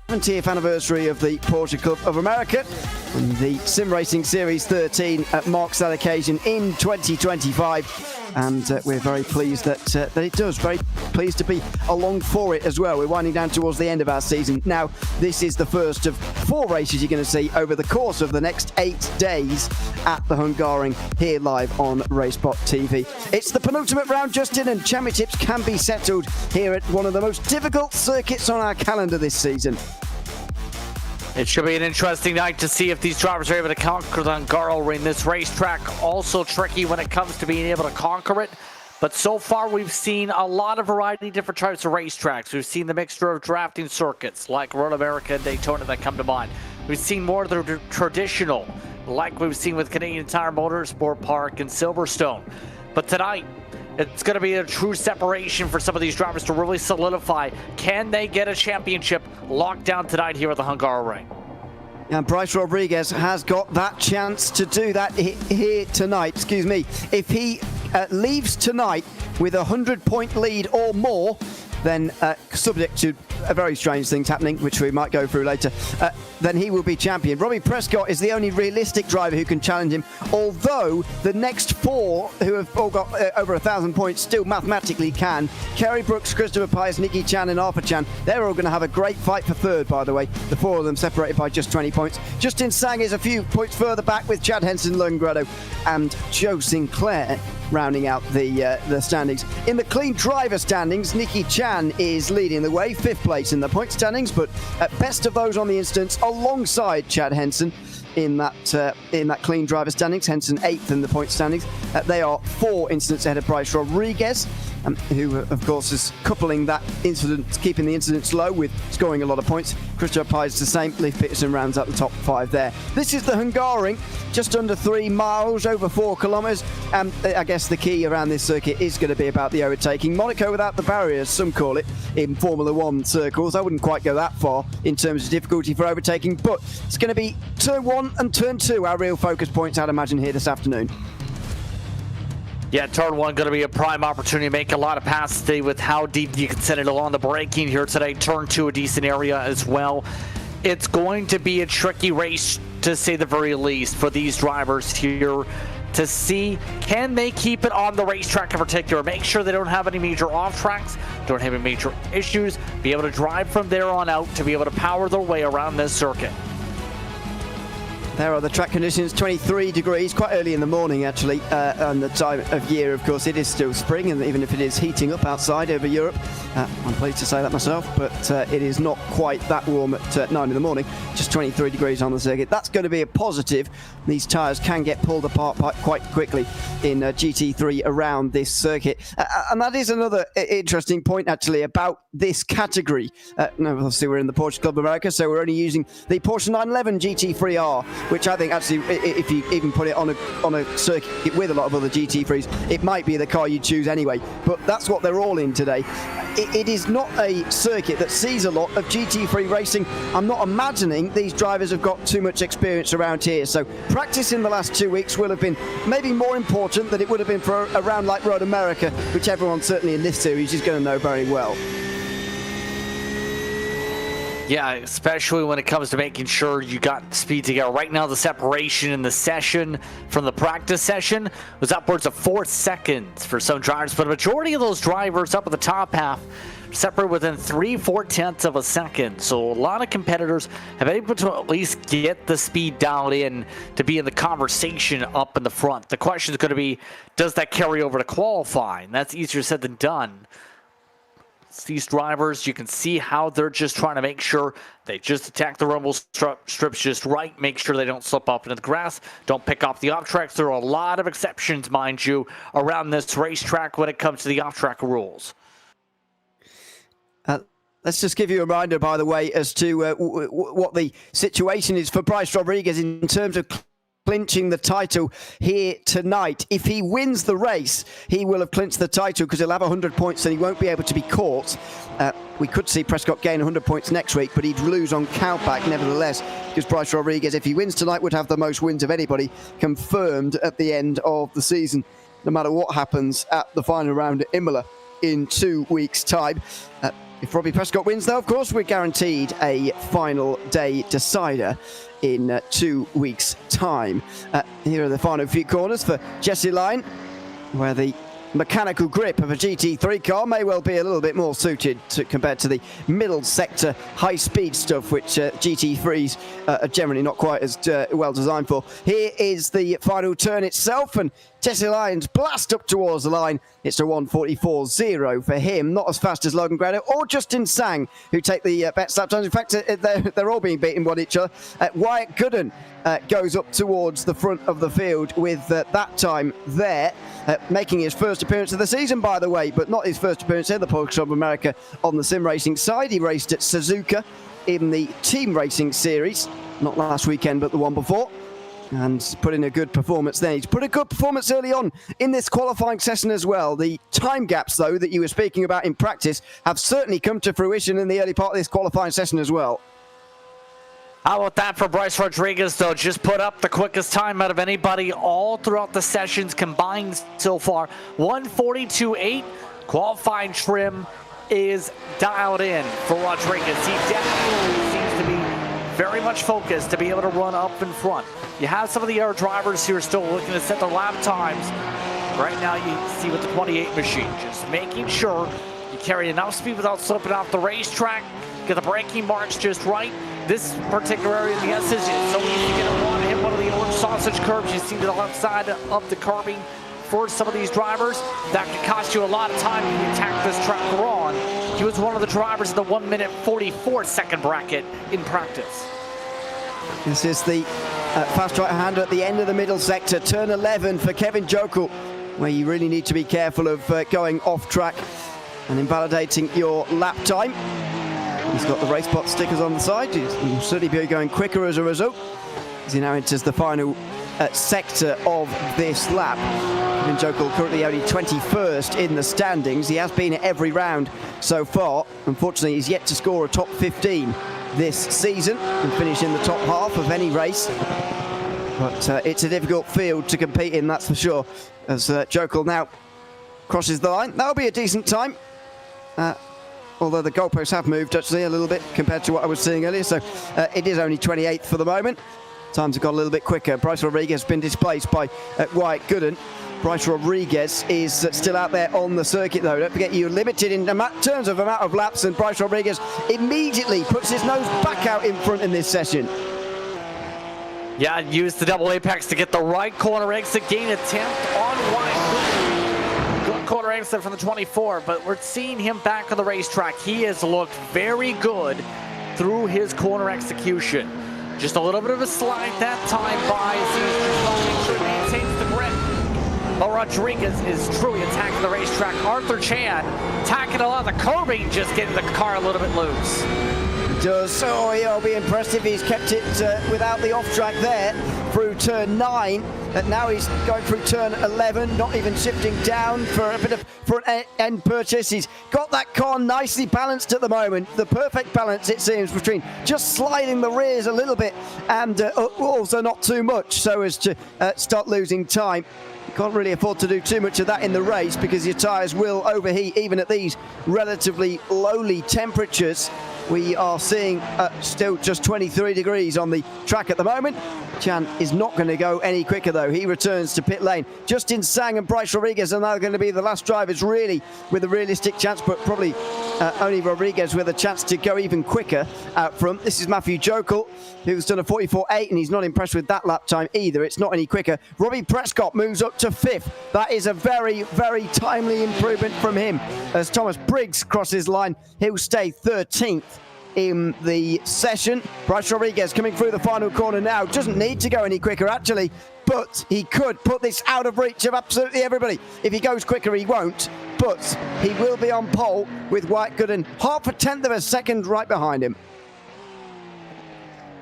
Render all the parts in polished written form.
70th anniversary of the Porsche Club of America, and the Sim Racing Series 13 marks that occasion in 2025, and we're very pleased that it does. Very pleased to be along for it as well. We're winding down towards the end of our season now. This is the first of 4 races you're going to see over the course of the next 8 days at the Hungaroring, here live on RaceSpotTV. It's the penultimate round, Justin, and championships can be settled here at one of the most difficult circuits on our calendar this season. It should be an interesting night to see if these drivers are able to conquer the Hungaroring. This racetrack also tricky when it comes to being able to conquer it. But so far we've seen a lot of variety of different types of racetracks. We've seen the mixture of drafting circuits like Road America and Daytona that come to mind. We've seen more of the traditional, like we've seen with Canadian Tire Motorsport Park and Silverstone. But tonight, it's going to be a true separation for some of these drivers to really solidify. Can they get a championship locked down tonight here at the Hungaroring? And Bryce Rodriguez has got that chance to do that here tonight. Excuse me. If he leaves tonight with a 100-point lead or more, then subject to very strange things happening, which we might go through later, then he will be champion. Robbie Prescott is the only realistic driver who can challenge him, although the next 4 who have all got over 1,000 points still mathematically can. Kerry Brooks, Christopher Pius, Nicky Chan and Arthur Chan, they're all going to have a great fight for third, by the way. The 4 of them separated by just 20 points. Justin Sang is a few points further back with Chad Henson, Lundgrado and Joe Sinclair rounding out the standings. In the clean driver standings, Nicky Chan is leading the way, 5th place in the point standings, but best of those on the instance alongside Chad Henson in that clean driver standings. Henson 8th in the point standings. They are 4 incidents ahead of Bryce Rodriguez, who of course is coupling that incident, keeping the incidents low with scoring a lot of points. Christopher Pye is the same. Leif Peterson rounds out the top 5 there. This is the Hungaroring, just under 3 miles, over 4 kilometres. And I guess the key around this circuit is going to be about the overtaking. Monaco without the barriers, some call it, in Formula 1 circles. I wouldn't quite go that far in terms of difficulty for overtaking, but it's going to be turn 1 and turn 2, our real focus points, I'd imagine, here this afternoon. Yeah, turn 1 going to be a prime opportunity to make a lot of passes today with how deep you can set it along the braking here today. Turn 2, a decent area as well. It's going to be a tricky race, to say the very least, for these drivers here to see, can they keep it on the racetrack in particular, make sure they don't have any major off tracks, don't have any major issues, be able to drive from there on out to be able to power their way around this circuit. There are the track conditions, 23 degrees, quite early in the morning actually, and the time of year, of course, it is still spring, and even if it is heating up outside over Europe, I'm pleased to say that myself, but it is not quite that warm at 9 in the morning, just 23 degrees on the circuit. That's going to be a positive. These tyres can get pulled apart quite quickly in GT3 around this circuit, and that is another interesting point actually about this category. No, obviously we're in the Porsche Club of America, so we're only using the Porsche 911 GT3R, which I think actually, if you even put it on a circuit with a lot of other GT3s, it might be the car you'd choose anyway. But that's what they're all in today. It is not a circuit that sees a lot of GT3 racing. I'm not imagining these drivers have got too much experience around here. So practice in the last 2 weeks will have been maybe more important than it would have been for a round like Road America, which everyone certainly in this series is going to know very well. Yeah, especially when it comes to making sure you got speed together. Right now, the separation in the session from the practice session was upwards of 4 seconds for some drivers, but a majority of those drivers up at the top half separate within 3/4 of a second. So a lot of competitors have been able to at least get the speed dialed in to be in the conversation up in the front. The question is going to be, does that carry over to qualifying? That's easier said than done. These drivers, you can see how they're just trying to make sure they just attack the rumble strips just right, make sure they don't slip up into the grass, don't pick off the off-tracks. There are a lot of exceptions, mind you, around this racetrack when it comes to the off-track rules. Let's just give you a reminder, by the way, as to what the situation is for Bryce Rodriguez in terms of clinching the title here tonight. If he wins the race, he will have clinched the title because he'll have 100 points and he won't be able to be caught. We could see Prescott gain 100 points next week, but he'd lose on countback nevertheless, because Bryce Rodriguez, if he wins tonight, would have the most wins of anybody confirmed at the end of the season, no matter what happens at the final round at Imola in 2 weeks' time. If Robbie Prescott wins, though, of course, we're guaranteed a final day decider in 2 weeks' time. Here are the final few corners for Jesse Lyon, where the mechanical grip of a GT3 car may well be a little bit more suited compared to the middle sector high-speed stuff, which GT3s are generally not quite as well designed for. Here is the final turn itself, and Jesse Lyon's blast up towards the line. It's a 1:44.0 for him, not as fast as Logan Grado or Justin Sang, who take the best lap times. In fact, they're all being beaten by each other. Wyatt Gooden goes up towards the front of the field with that time there, making his first appearance of the season, by the way, but not his first appearance in the Podcast of America on the sim racing side. He raced at Suzuka in the team racing series, not last weekend, but the one before, and put in a good performance there. He's put a good performance early on in this qualifying session as well. The time gaps, though, that you were speaking about in practice have certainly come to fruition in the early part of this qualifying session as well. How about that for Bryce Rodriguez, though? Just put up the quickest time out of anybody all throughout the sessions combined so far. 1:42.8. Qualifying trim is dialed in for Rodriguez. He definitely seems to be very much focused to be able to run up in front. You have some of the air drivers who are still looking to set their lap times. Right now you see with the 28 machine, just making sure you carry enough speed without slipping off the racetrack, get the braking marks just right. This particular area of the S is so easy to get a one, hit one of the orange sausage curbs you see to the left side of the curbing. For some of these drivers, that could cost you a lot of time if you attack this track wrong. He was one of the drivers in the 1:44 bracket in practice. This is the fast right hander at the end of the middle sector, turn 11 for Kevin Jokel, where you really need to be careful of going off track and invalidating your lap time. He's got the RaceSpot stickers on the side. He'll certainly be going quicker as a result, as he now enters the final sector of this lap. Kevin Jokel currently only 21st in the standings. He has been at every round so far. Unfortunately, he's yet to score a top 15 this season and finish in the top half of any race. But it's a difficult field to compete in, that's for sure, as Jokel now crosses the line. That'll be a decent time. Although the goalposts have moved actually a little bit compared to what I was seeing earlier, so it is only 28th for the moment. Times have got a little bit quicker. Bryce Rodriguez has been displaced by Wyatt Gooden. Bryce Rodriguez is still out there on the circuit, though. Don't forget, you're limited in terms of amount of laps, and Bryce Rodriguez immediately puts his nose back out in front in this session. Yeah, use the double apex to get the right corner exit, gain attempt on Wyatt Gooden. Good corner exit from the 24, but we're seeing him back on the racetrack. He has looked very good through his corner execution. Just a little bit of a slide that time by. He's just making sure he maintains the grip. But Rodriguez is truly attacking the racetrack. Arthur Chan attacking a lot of the curbing, just getting the car a little bit loose. He does. So he'll be impressed if he's kept it without the off-track there through turn 9. And now he's going through turn 11, not even shifting down for a bit of front-end purchase. He's got that car nicely balanced at the moment. The perfect balance, it seems, between just sliding the rears a little bit and also not too much so as to start losing time. You can't really afford to do too much of that in the race because your tyres will overheat even at these relatively lowly temperatures. We are seeing still just 23 degrees on the track at the moment. Chan is not going to go any quicker, though. He returns to pit lane. Justin Sang and Bryce Rodriguez are now going to be the last drivers really with a realistic chance, but probably only Rodriguez with a chance to go even quicker out front. This is Matthew Jokel, who's done a 44.8, and he's not impressed with that lap time either. It's not any quicker. Robbie Prescott moves up to 5th. That is a very, very timely improvement from him. As Thomas Briggs crosses the line, he'll stay 13th in the session. Bryce Rodriguez coming through the final corner now. Doesn't need to go any quicker, actually, but he could put this out of reach of absolutely everybody. If he goes quicker, he won't, but he will be on pole with Wyatt Gooden, 0.5 of a second right behind him.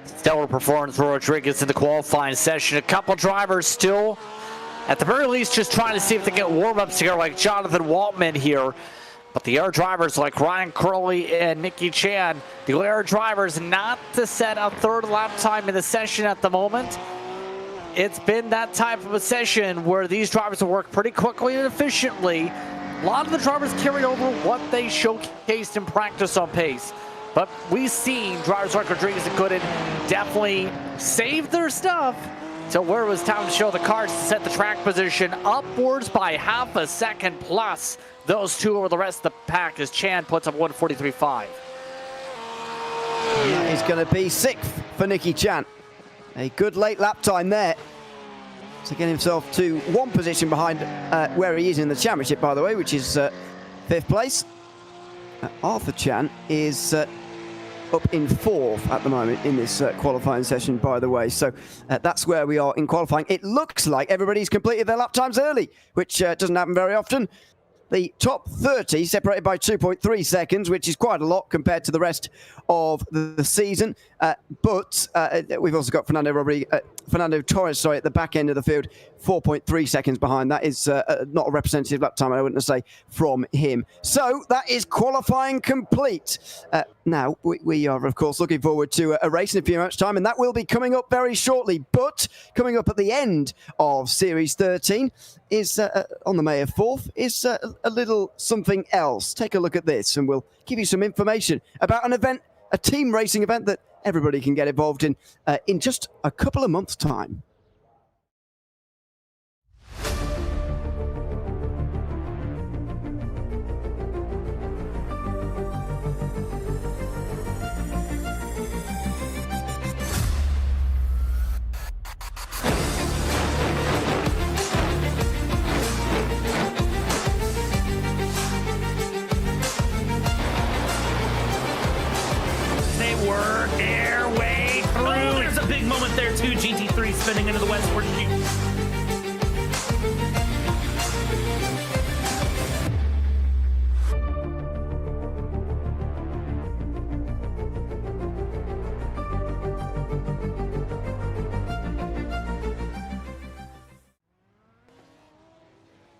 Stellar performance for Rodriguez in the qualifying session. A couple drivers still, at the very least, just trying to see if they get warm-ups together, like Jonathan Waltman here. But the air drivers like Ryan Curley and Nicky Chan, the air drivers not to set a third lap time in the session at the moment. It's been that type of a session where these drivers have worked pretty quickly and efficiently A lot of the drivers carried over what they showcased in practice on pace. But we've seen drivers like Rodriguez and Gooden definitely save their stuff to where it was time to show the cars to set the track position upwards by half a second plus those two over the rest of the pack as Chan puts up 1:43.5. That is going to be 6th for Nicky Chan. A good late lap time there to get himself to one position behind where he is in the championship, by the way, which is 5th place. Arthur Chan is up in 4th at the moment in this qualifying session, by the way. So that's where we are in qualifying. It looks like everybody's completed their lap times early, which doesn't happen very often. The top 30 separated by 2.3 seconds, which is quite a lot compared to the rest of the season. But we've also got Fernando Torres, at the back end of the field, 4.3 seconds behind. That is not a representative lap time, I wouldn't say, from him. So that is qualifying complete. Now, we are, of course, looking forward to a race in a few months' time, and that will be coming up very shortly. But coming up at the end of Series 13 is, on the May of 4th, is a little something else. Take a look at this, and we'll give you some information about an event, a team racing event that everybody can get involved in just a couple of months' time. Work their way through. Oh, there's a big moment there too. GT3 spinning into the westward chute.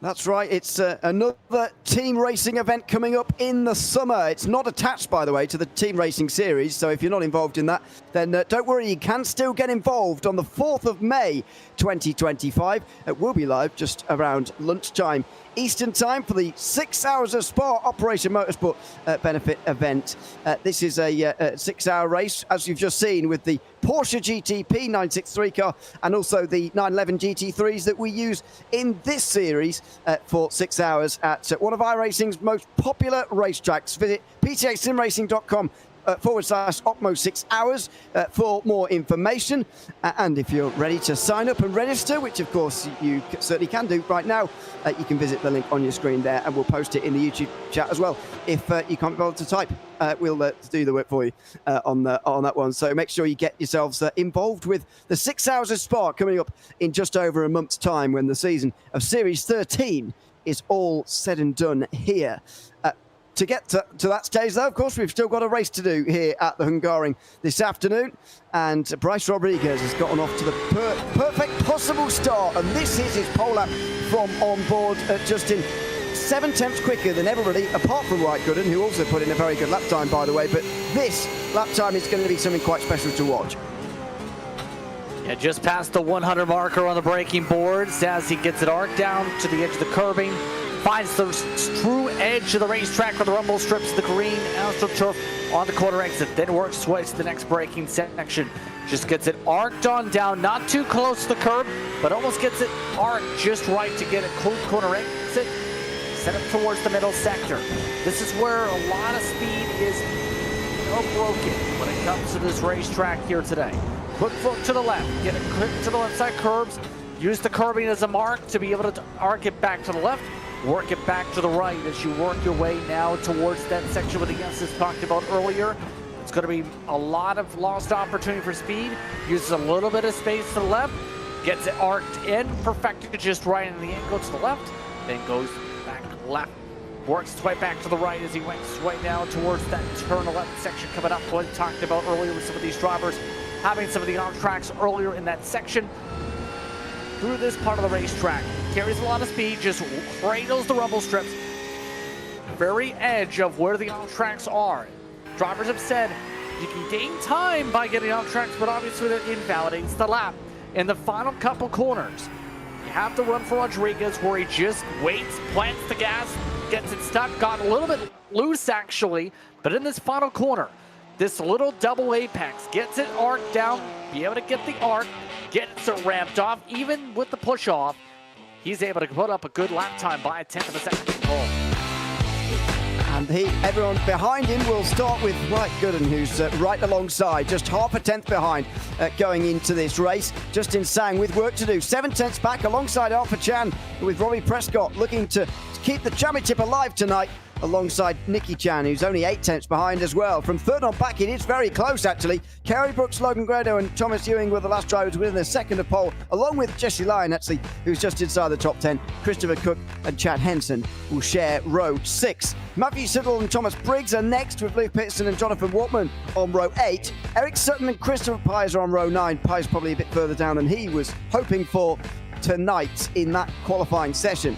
That's right, it's another team racing event coming up in the summer. It's not attached, by the way, to the team racing series, so if you're not involved in that, then don't worry, you can still get involved on the 4th of May 2025. It will be live just around lunchtime Eastern time for the 6 hours of Spa Operation Motorsport benefit event. This is a 6-hour race, as you've just seen, with the Porsche GTP 963 car and also the 911 GT3s that we use in this series for 6 hours at one of iRacing's most popular racetracks. Visit PCASimRacing.com /Opmo 6 hours for more information. And if you're ready to sign up and register, which of course you certainly can do right now, you can visit the link on your screen there, and we'll post it in the YouTube chat as well. If you can't be able to type, we'll do the work for you on that one. So make sure you get yourselves involved with the 6 hours of Spa coming up in just over a month's time, when the season of Series 13 is all said and done here. To get to that stage, though, of course, we've still got a race to do here at the Hungaroring this afternoon. And Bryce Rodriguez has gotten off to the perfect possible start. And this is his pole lap from on board at just in 7 tenths quicker than everybody, apart from White Gooden, who also put in a very good lap time, by the way. But this lap time is going to be something quite special to watch. Yeah, just past the 100 marker on the braking boards as he gets it arced down to the edge of the curbing. Finds the true edge of the racetrack for the rumble strips, the green AstroTurf on the quarter exit. Then works his way to the next braking section. Just gets it arced on down, not too close to the curb, but almost gets it arced just right to get a close corner exit. Set up towards the middle sector. This is where a lot of speed is broken when it comes to this racetrack here today. Quick foot to the left, get it quick to the left side curbs. Use the curbing as a mark to be able to arc it back to the left. Work it back to the right as you work your way now towards that section with the S's talked about earlier. It's going to be a lot of lost opportunity for speed. Uses a little bit of space to the left. Gets it arced in, perfected just right in the angle to the left. Then goes back left. Works its way back to the right as he went right now towards that turn 11 section coming up. What we talked about earlier with some of these drivers having some of the on tracks earlier in that section. Through this part of the racetrack, carries a lot of speed, just cradles the rumble strips. Very edge of where the on tracks are. Drivers have said you can gain time by getting on tracks, but obviously that invalidates the lap. In the final couple corners, you have to run for Rodriguez where he just waits, plants the gas, gets it stuck, got a little bit loose actually, but in this final corner, this little double apex gets it arced down, be able to get the arc, gets it ramped off, even with the push off, he's able to put up a good lap time by a 10th of a second to pole. And everyone behind him will start with Mike Gooden, who's right alongside, just half a tenth behind going into this race. Justin Sang with work to do, 7 tenths back alongside Alpha Chan, with Robbie Prescott looking to keep the championship alive tonight, alongside Nicky Chan, who's only 8 tenths behind as well. From third on back, it is very close actually. Kerry Brooks, Logan Grado and Thomas Ewing were the last drivers within the second of pole, along with Jesse Lyon actually, who's just inside the top 10. Christopher Cook and Chad Henson will share row 6. Matthew Siddle and Thomas Briggs are next, with Luke Peterson and Jonathan Waltman on row 8. Eric Sutton and Christopher Pies are on row 9. Pies probably a bit further down than he was hoping for tonight in that qualifying session.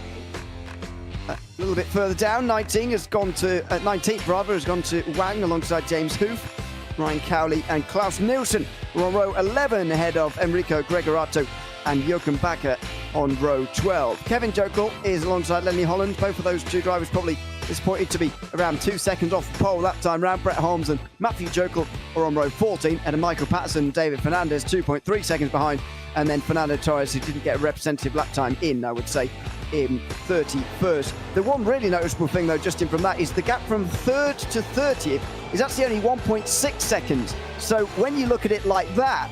A little bit further down, 19th has gone to Wang alongside James Hoof, Ryan Cowley and Klaus Nielsen. We're on row 11 ahead of Enrico Gregorato and Jochen Bakker on row 12. Kevin Jokel is alongside Lenny Holland. Both of those two drivers probably disappointed to be around 2 seconds off the pole that time round. Brett Holmes and Matthew Jokel are on row 14, and Michael Patterson and David Fernandez 2.3 seconds behind, and then Fernando Torres, who didn't get a representative lap time in, I would say, in 31st. The one really noticeable thing though, Justin, from that is the gap from 3rd to 30th is actually only 1.6 seconds. So when you look at it like that,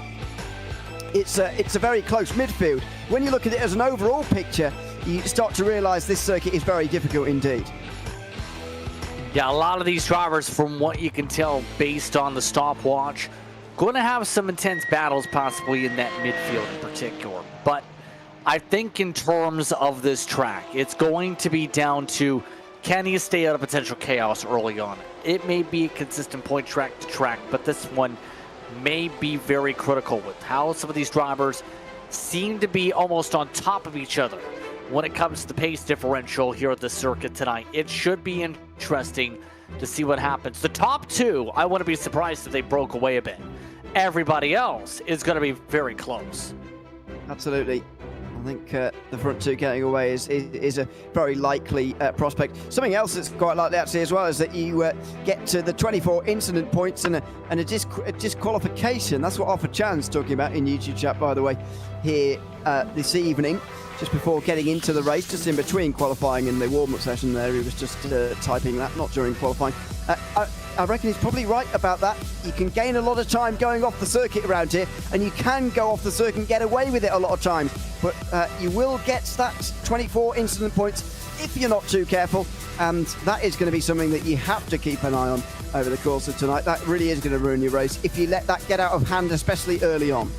it's a very close midfield. When you look at it as an overall picture, you start to realise this circuit is very difficult indeed. Yeah, a lot of these drivers, from what you can tell based on the stopwatch, going to have some intense battles possibly in that midfield in particular. But I think in terms of this track, it's going to be down to, can you stay out of potential chaos early on? It may be a consistent point track to track, but this one may be very critical with how some of these drivers seem to be almost on top of each other when it comes to the pace differential here at the circuit tonight. It should be interesting to see what happens. The top two, I wouldn't be surprised if they broke away a bit. Everybody else is going to be very close. Absolutely. I think the front two getting away is a very likely prospect. Something else that's quite likely actually as well is that you get to the 24 incident points and a disqualification. That's what Alpha Chan's talking about in YouTube chat, by the way, here this evening, just before getting into the race, just in between qualifying and the warm-up session there. He was just typing that, not during qualifying. I reckon he's probably right about that. You can gain a lot of time going off the circuit around here, and you can go off the circuit and get away with it a lot of times. But you will get that 24 incident points if you're not too careful, and that is going to be something that you have to keep an eye on over the course of tonight. That really is going to ruin your race if you let that get out of hand, especially early on.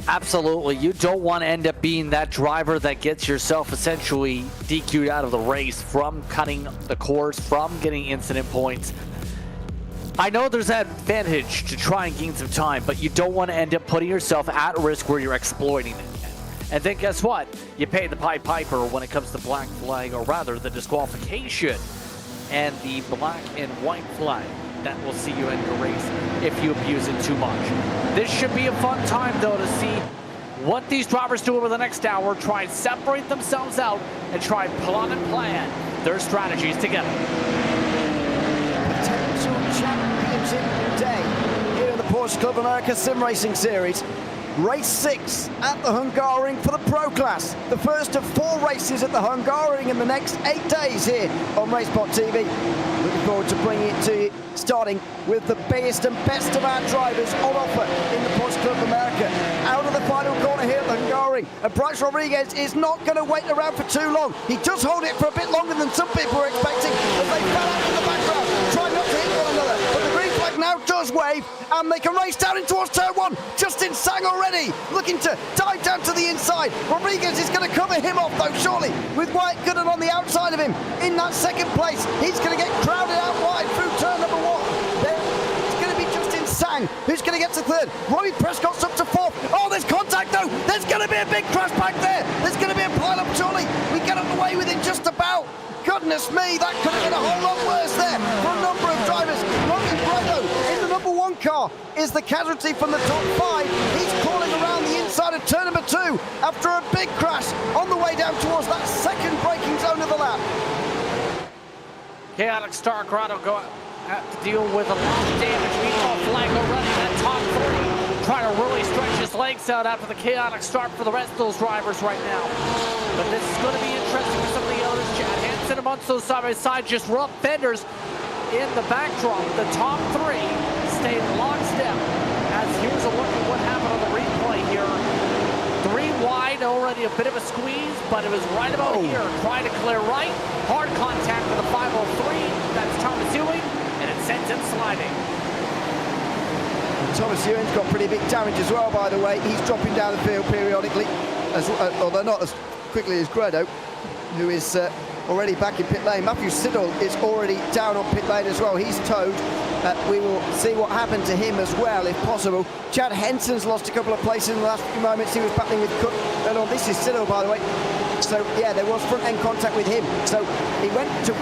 Absolutely. You don't want to end up being that driver that gets yourself essentially DQ'd out of the race from cutting the course, from getting incident points. I know there's that advantage to try and gain some time, but you don't want to end up putting yourself at risk where you're exploiting it. And then guess what? You pay the Pied Piper when it comes to black flag, or rather the disqualification and the black and white flag that will see you end the race if you abuse it too much. This should be a fun time though to see what these drivers do over the next hour, try and separate themselves out and try and plot and plan their strategies together. Potential championship day here in the Porsche Club America Sim Racing Series. Race 6 at the Hungaroring for the Pro Class. The first of 4 races at the Hungaroring in the next 8 days here on RaceSpotTV. Looking forward to bringing it to you, starting with the biggest and best of our drivers on offer in the Porsche Club America. Out of the final corner here at the Hungaroring, and Bryce Rodriguez is not going to wait around for too long. He does hold it for a bit longer than some people were expecting, as they fell out in the background, trying not to hit one another. But the green flag now does wave, and they can race down in towards turn 1. Justin Sang already looking to dive down to the inside. Rodriguez is going to cover him off though, surely, with Wyatt Gooden on the outside of him in that second place. He's going to get crowded out wide through turn number 1. Then it's going to be Justin Sang who's going to get to third. Robbie Prescott's up to 4th. Oh, there's contact though. There's going to be a big crash back there. There's going to be a pile-up, surely. We get away with it just about. Goodness me, that could have been a whole lot worse there for a number of drivers. Logan Brado in the number 1 car is the casualty from the top 5. He's crawling around the inside outside of turn number 2 after a big crash on the way down towards that second braking zone of the lap. Chaotic Star Grotto have to deal with a lot of damage. Meanwhile, flag already. That top 3 trying to really stretch his legs out after the chaotic start for the rest of those drivers right now. But this is going to be interesting for some of the others. Chad Hansen amongst those side by side, just rough fenders in the backdrop. The top 3 stay in lockstep. As here's a look at what happened on the replay here. 3 wide, already a bit of a squeeze, but it was right about here. Trying to clear right, hard contact with the 503. That's Thomas Ewing, and it sends him sliding. Thomas Ewing's got pretty big damage as well, by the way. He's dropping down the field periodically, although not as quickly as Grado, who is already back in pit lane. Matthew Siddle is already down on pit lane as well. He's towed. We will see what happened to him as well, if possible. Chad Henson's lost a couple of places in the last few moments. He was battling with Cook. Oh, this is Siddle, by the way. So, yeah, there was front-end contact with him. So he went to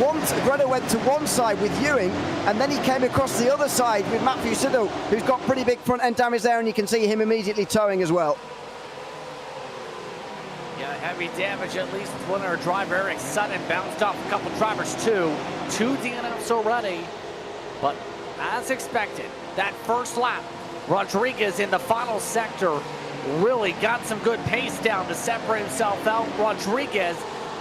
Grado went to one side with Ewing, and then he came across the other side with Matthew Siddle, who's got pretty big front-end damage there, and you can see him immediately towing as well. Yeah, heavy damage, at least one of our driver, Eric Sutton, bounced off a couple drivers too. 2 DNFs already, but as expected, that first lap, Rodriguez in the final sector really got some good pace down to separate himself out. Rodriguez,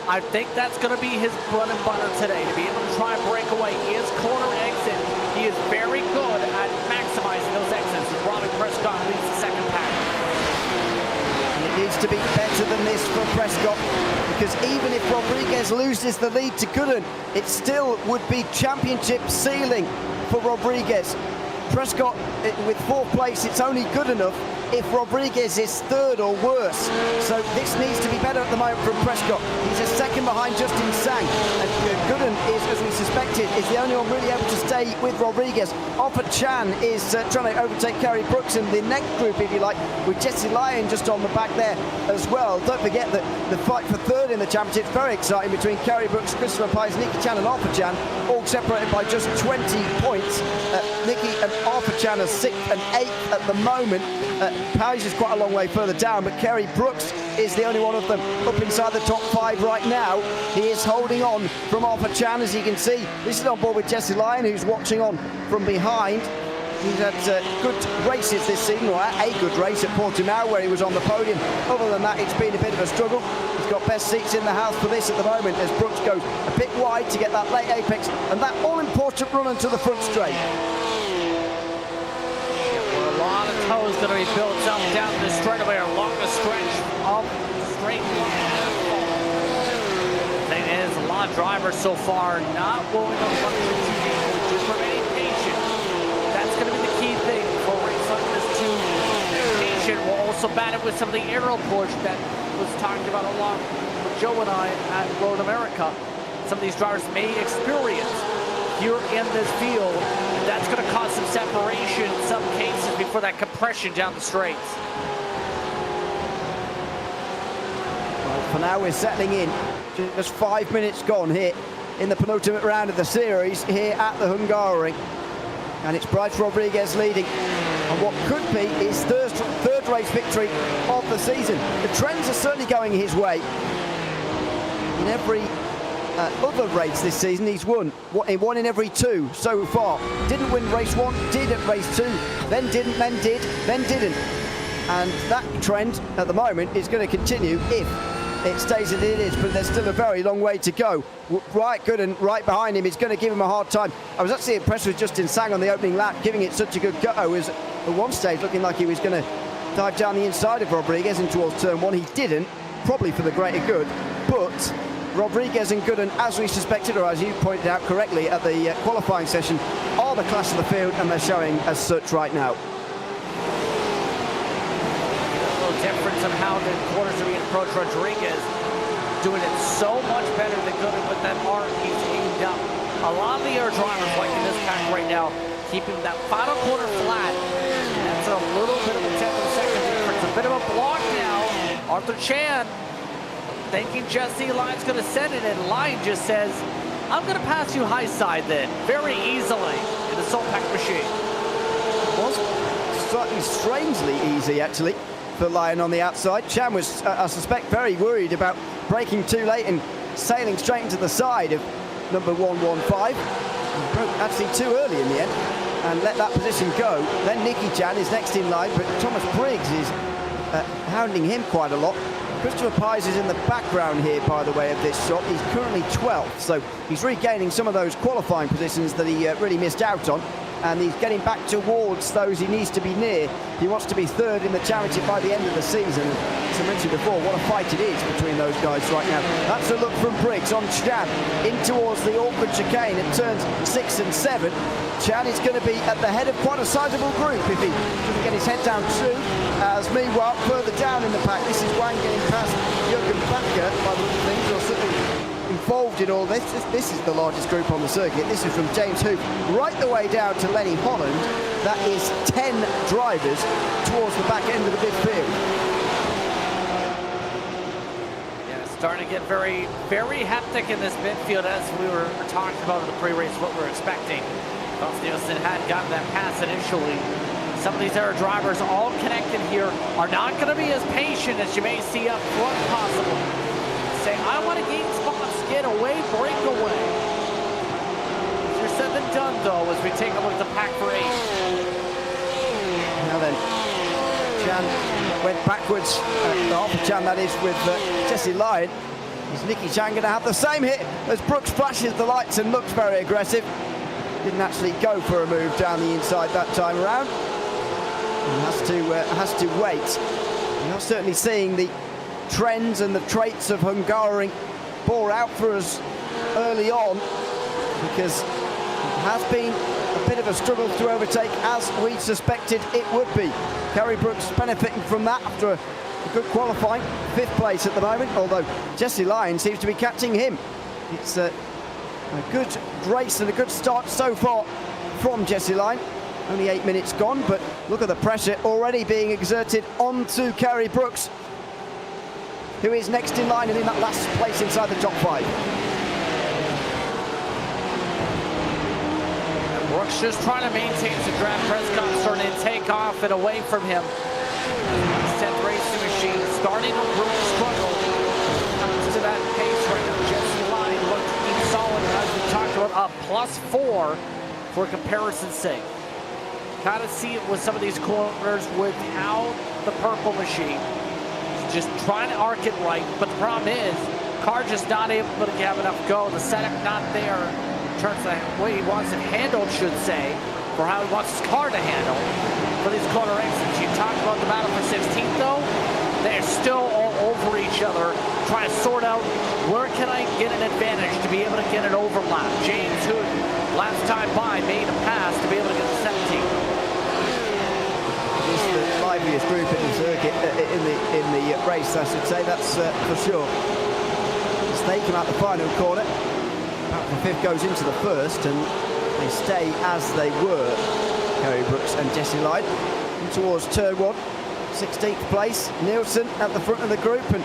I think that's going to be his bread and butter today, to be able to try and break away. His corner exit, he is very good at maximizing those exits. Robbie Prescott leads the second pack. It needs to be better than this for Prescott, because even if Rodriguez loses the lead to Gooden, it still would be championship ceiling for Rodriguez. Prescott with 4th place, it's only good enough if Rodriguez is 3rd or worse. So this needs to be better at the moment from Prescott. He's a second behind Justin Sang, and Gooden is, as we suspected, is the only one really able to stay with Rodriguez. Alpha Chan is trying to overtake Kerry Brooks in the next group, if you like, with Jesse Lyon just on the back there as well. Don't forget that the fight for 3rd in the championship is very exciting between Kerry Brooks, Christopher Pies, Nicky Chan and Alpha Chan, all separated by just 20 points. Nicky and Alpha Chan are 6th and 8th at the moment. Pies is quite a long way further down, but Kerry Brooks is the only one of them up inside the top 5 right now. He is holding on from Alpha Chan, as you can see. This is on board with Jesse Lyon, who's watching on from behind. He's had good races this season, or a good race at Portimao where he was on the podium. Other than that, it's been a bit of a struggle. He's got best seats in the house for this at the moment as Brooks goes a bit wide to get that late apex and that all-important run into the front straight. A lot of toes going to be built up down this straightaway along the stretch of straight line. The thing is, a lot of drivers so far not willing to run to TV, just remaining patient. That's going to be the key thing for racing this too. Patient will also battle with some of the aerial push that was talked about along with Joe and I at Road America. Some of these drivers may experience here in this field, and that's going to cause some separation in some cases before that compression down the straights. Well, for now we're settling in. Just 5 minutes gone here in the penultimate round of the series here at the Hungaroring. And it's Bryce Rodriguez leading on what could be his third race victory of the season. The trends are certainly going his way. In every other race this season, he's won in every 2 so far. Didn't win race 1, did at race 2, then didn't, then did, then didn't. And that trend at the moment is going to continue if it stays as it is, but there's still a very long way to go. Right good and right behind him is going to give him a hard time. I was actually impressed with Justin Sang on the opening lap, giving it such a good go. Was at one stage looking like he was going to dive down the inside of Rodriguez and towards turn 1. He didn't, probably for the greater good, but Rodriguez and Gooden, as we suspected, or as you pointed out correctly at the qualifying session, are the class of the field, and they're showing as such right now. A little difference of how the corners are being approached. Rodriguez doing it so much better than Gooden with that arc he's aimed up. A lot of the air drivers, like in this pack right now, keeping that final corner flat. And that's a little bit of a 10th of a second difference. A bit of a block now. Arthur Chan thinking Jesse Lyon's going to send it, and Lyon just says, I'm going to pass you high side then, very easily in the salt pack machine. It was slightly strangely easy, actually, for Lyon on the outside. Chan was, I suspect, very worried about braking too late and sailing straight into the side of number 115. Broke actually too early in the end and let that position go. Then Nicky Chan is next in line, but Thomas Briggs is hounding him quite a lot. Christopher Pies is in the background here, by the way, of this shot. He's currently 12th, so he's regaining some of those qualifying positions that he really missed out on. And he's getting back towards those he needs to be near. He wants to be third in the championship by the end of the season. As I mentioned before, what a fight it is between those guys right now. That's a look from Briggs on Chan in towards the awkward chicane at turns 6 and 7. Chan is going to be at the head of quite a sizable group if he doesn't get his head down too. As meanwhile, further down in the pack, this is Wang getting past Jürgen Backer by the look of things, or certainly involved in all this. This is the largest group on the circuit. This is from James Hoop right the way down to Lenny Holland. That is 10 drivers towards the back end of the midfield. Yeah, it's starting to get very, very hectic in this midfield, as we were talking about in the pre-race, what we're expecting. Nielsen had gotten that pass initially. Some of these other drivers all connected here are not going to be as patient as you may see up front possibly. Say, I want to gain spots, get away, break away. Easier said than done, though, as we take a look at the pack for 8. Now then, Chan went backwards, half of Chan that is, with Jesse Lyon. Is Nicky Chan going to have the same hit as Brooks flashes the lights and looks very aggressive? Didn't actually go for a move down the inside that time around. And has to wait. We're not certainly seeing the trends and the traits of Hungaroring bore out for us early on, because it has been a bit of a struggle to overtake, as we suspected it would be. Kerry Brooks benefiting from that after a good qualifying, 5th place at the moment, although Jesse Lyon seems to be catching him. It's a good race and a good start so far from Jesse Lyon. Only 8 minutes gone, but look at the pressure already being exerted onto Kerry Brooks, who is next in line and in that last place inside the top 5. And Brooks just trying to maintain the draft. Prescott starting to take off and away from him. Set racing machine starting to really struggle to that pace right now. Jesse Lyon looking solid, as we talked about, a +4 for comparison's sake. Kind of see it with some of these corners with how the purple machine is just trying to arc it right, but the problem is car just not able to have enough go. The setup not there in terms of the way he wants it handled, should say, for how he wants his car to handle for these corner exits. You talked about the battle for 16th, though. They're still all over each other, trying to sort out where can I get an advantage to be able to get an overlap. James Hood, last time by, made a pass to be able to get the 17th. It's the liveliest group in the circuit, in the race, I should say, that's for sure. As they come out the final corner, the 5th goes into the 1st, and they stay as they were, Kerry Brooks and Jesse Lyon. And towards turn 1, 16th place, Nielsen at the front of the group, and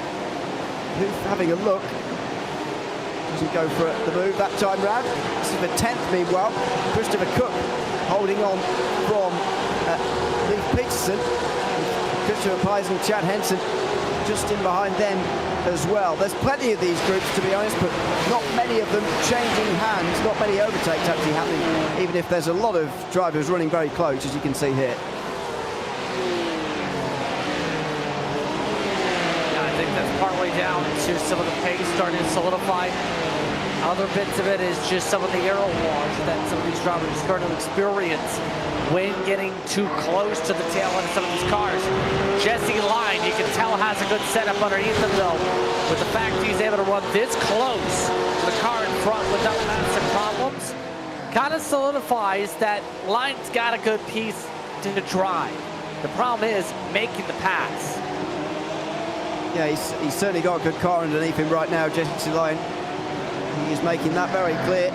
who's having a look. Doesn't go for the move that time round. This is the 10th, meanwhile. Christopher Cook holding on from Leif Peterson. Christopher Pies and Chad Henson just in behind them as well. There's plenty of these groups, to be honest, but not many of them changing hands, not many overtakes actually happening, even if there's a lot of drivers running very close, as you can see here. Yeah, I think that's partly down to some of the pace starting to solidify. Other bits of it is just some of the aero wash that some of these drivers are starting to experience when getting too close to the tail end of some of these cars. Jesse Lyon, you can tell, has a good setup underneath him, though. With the fact he's able to run this close to the car in front without massive problems, kind of solidifies that Lyon's got a good piece to drive. The problem is making the pass. Yeah, he's certainly got a good car underneath him right now, Jesse Lyon. He is making that very clear.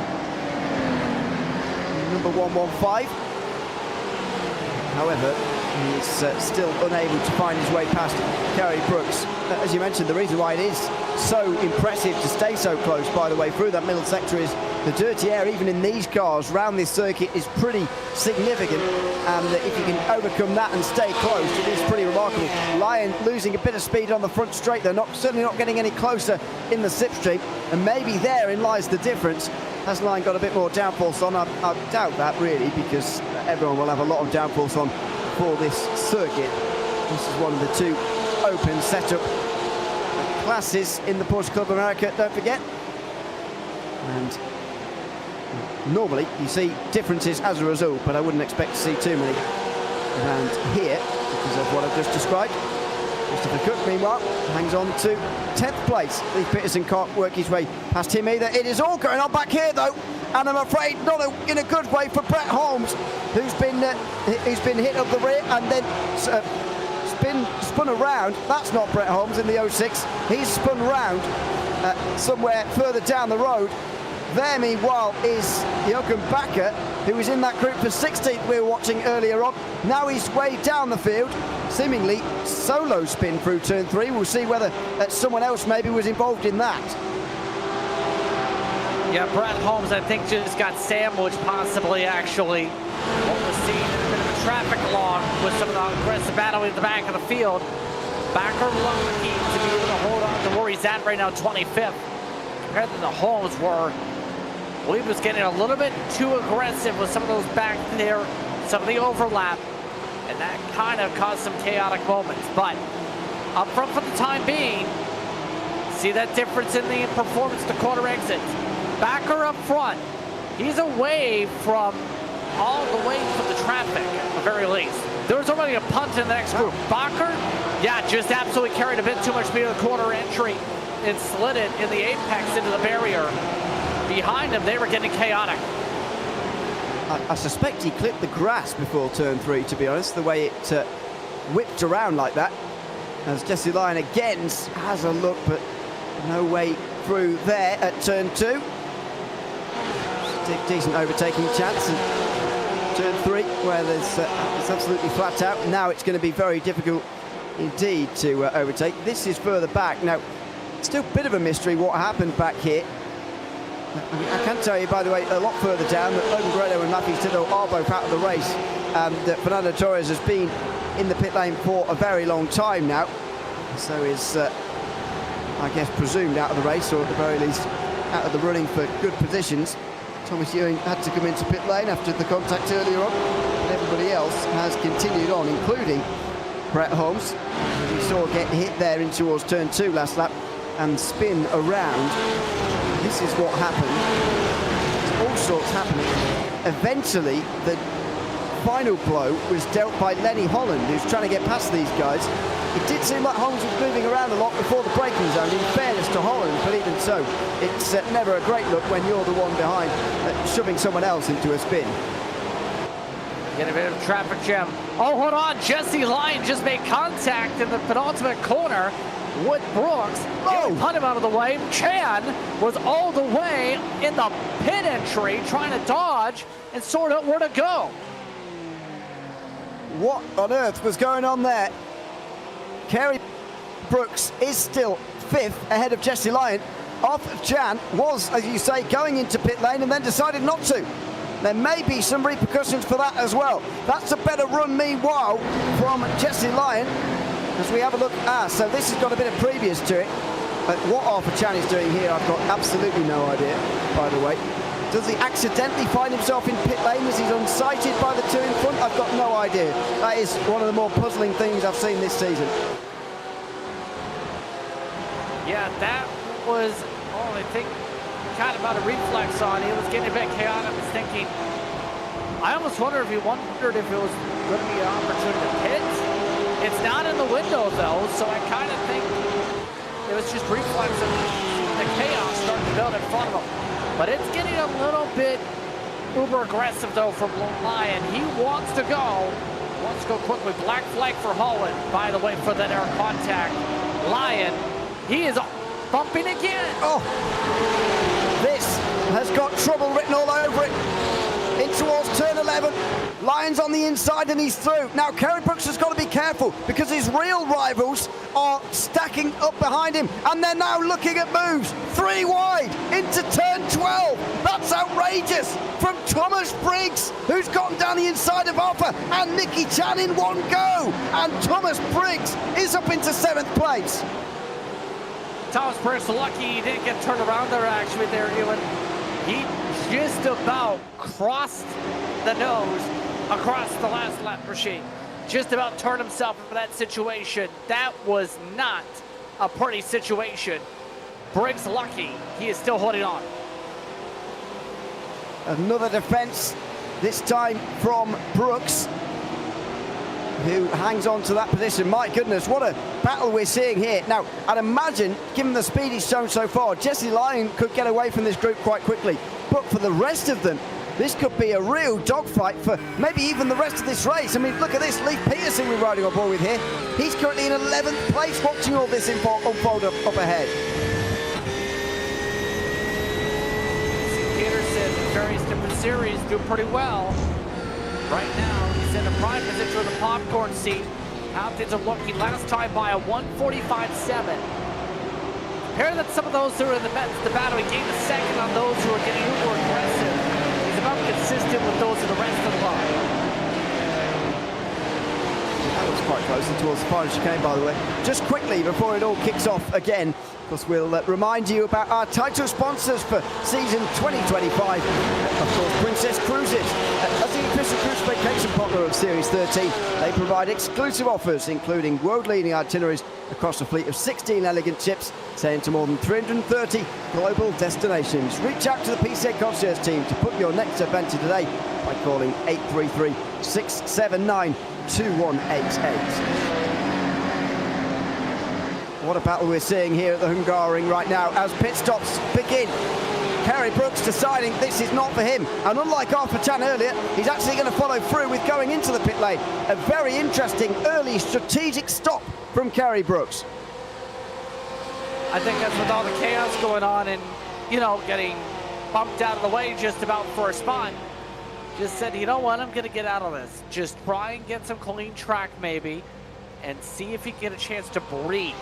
Number 115. However, He's still unable to find his way past Kerry Brooks. As you mentioned, the reason why it is so impressive to stay so close, by the way, through that middle sector is the dirty air, even in these cars, round this circuit is pretty significant. And if you can overcome that and stay close, it is pretty remarkable. Lion losing a bit of speed on the front straight. They're certainly not getting any closer in the slipstream. And maybe therein lies the difference. Has Lion got a bit more downforce on? I doubt that, really, because everyone will have a lot of downforce on for this circuit. This is one of the two open setup classes in the Porsche Club America, don't forget. And normally you see differences as a result, but I wouldn't expect to see too many around here because of what I've just described. Christopher Cook, meanwhile, hangs on to 10th place. Lee Peterson can't work his way past him either. It is all going on back here, though, and I'm afraid not in a good way for Brett Holmes, who's been hit up the rear and then spun around. That's not Brett Holmes in the 06. He's spun round somewhere further down the road. There, meanwhile, is Jochen Bakker, who was in that group for 16th we were watching earlier on. Now he's way down the field, seemingly solo spin through turn 3. We'll see whether someone else maybe was involved in that. Yeah, Brett Holmes, I think, just got sandwiched, possibly, actually. What was seen in a bit of a traffic along with some of the aggressive battle in the back of the field. Bakker lucky to be able to hold on to where he's at right now, 25th. Compared to the Holmes, where I believe was getting a little bit too aggressive with some of those back there, some of the overlap, and that kind of caused some chaotic moments. But up front for the time being, see that difference in the performance to quarter exits. Bakker up front, he's away from all the way from the traffic, at the very least. There was already a punt in the next group. Bakker, yeah, just absolutely carried a bit too much speed of the corner entry and slid it in the apex into the barrier. Behind him, they were getting chaotic. I suspect he clipped the grass before turn 3, to be honest, the way it whipped around like that. As Jesse Lyon again has a look, but no way through there at turn 2. Decent overtaking chance. And turn 3, where it's absolutely flat out. Now it's going to be very difficult indeed to overtake. This is further back. Now, still a bit of a mystery what happened back here. I can tell you, by the way, a lot further down that Logan Grado and Matthew Tittle are both out of the race. That Fernando Torres has been in the pit lane for a very long time now. So is, I guess, presumed out of the race, or at the very least out of the running for good positions. Thomas Ewing had to come into pit lane after the contact earlier on. But everybody else has continued on, including Brett Holmes, who we saw get hit there in towards turn 2 last lap and spin around. This is what happened. There's all sorts happening. Eventually, the final blow was dealt by Lenny Holland, who's trying to get past these guys. It did seem like Holmes was moving around a lot before the braking zone, in fairness to Holland, but even so, it's never a great look when you're the one behind shoving someone else into a spin. Get a bit of traffic jam. Oh, hold on. Jesse Lyon just made contact in the penultimate corner with Brooks. Oh! Put him out of the way. Chan was all the way in the pit entry trying to dodge and sort out where to go. What on earth was going on there? Kerry Brooks is still 5th ahead of Jesse Lyon. Off Jan was, as you say, going into pit lane and then decided not to. There may be some repercussions for that as well. That's a better run, meanwhile, from Jesse Lyon. As we have a look, so this has got a bit of previous to it. But what Arthur Chan is doing here, I've got absolutely no idea, by the way. Does he accidentally find himself in pit lane as he's unsighted by the 2 in front? I've got no idea. That is one of the more puzzling things I've seen this season. Yeah, that was, I think, kind of about a reflex on. He was getting a bit chaotic. I was thinking, I almost wondered if he wondered if it was going to be an opportunity to pit. It's not in the window, though, so I kind of think it was just reflex of the chaos starting to build in front of him. But it's getting a little bit uber aggressive, though, from Lyon. He wants to go quickly. Black flag for Holland, by the way, for that air contact. Lyon, he is bumping again. Oh, this has got trouble written all over it. In towards turn 11. Lyons on the inside and he's through. Now Kerry Brooks has got to be careful because his real rivals are stacking up behind him and they're now looking at moves. 3 wide into turn 12. That's outrageous from Thomas Briggs, who's gotten down the inside of Hopper, and Nicky Chan in one go. And Thomas Briggs is up into 7th place. Thomas Briggs lucky he didn't get turned around there actually there, Ewan. He just about crossed the nose across the last lap machine. Just about turned himself into that situation. That was not a pretty situation. Briggs lucky. He is still holding on. Another defense, this time from Brooks, who hangs on to that position. My goodness, what a battle we're seeing here. Now, I'd imagine, given the speed he's shown so far, Jesse Lyon could get away from this group quite quickly. But for the rest of them, this could be a real dogfight for maybe even the rest of this race. I mean, look at this, Lee Peterson we're riding on board with here. He's currently in 11th place watching all this unfold up ahead. Peterson, various different series, do pretty well. Right now, he's in a prime position in the popcorn seat. How things are looking last time by a 1:45.7. Compare that some of those who are in the battle, he gained a second on those who are getting more aggressive. He's about consistent with those in the rest of the line. That was quite close and towards the final chicane, by the way. Just quickly, before it all kicks off again, because we'll remind you about our title sponsors for season 2025. Of course, Princess Cruises. As the official cruise vacation partner of Series 13, they provide exclusive offers, including world-leading itineraries across a fleet of 16 elegant ships, sailing to more than 330 global destinations. Reach out to the PCA concierge team to book your next adventure today by calling 833-679-2188. What a battle we're seeing here at the Hungaroring right now as pit stops begin. Kerry Brooks deciding this is not for him. And unlike Arthur Chan earlier, he's actually going to follow through with going into the pit lane. A very interesting early strategic stop from Kerry Brooks. I think that's with all the chaos going on and, you know, getting bumped out of the way just about for a spot. Just said, you know what, I'm going to get out of this. Just try and get some clean track maybe and see if he can get a chance to breathe.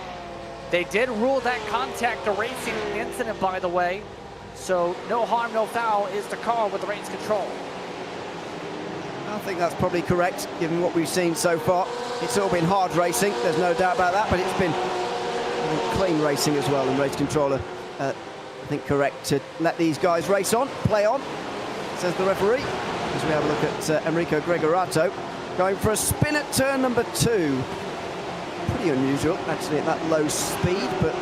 They did rule that contact a racing incident, by the way. So no harm, no foul is the call with the race control. I think that's probably correct, given what we've seen so far. It's all been hard racing, there's no doubt about that, but it's been clean racing as well, and race controller, I think, correct to let these guys race on, play on, says the referee. As we have a look at Enrico Gregorato going for a spin at turn number 2. Pretty unusual, actually, at that low speed, but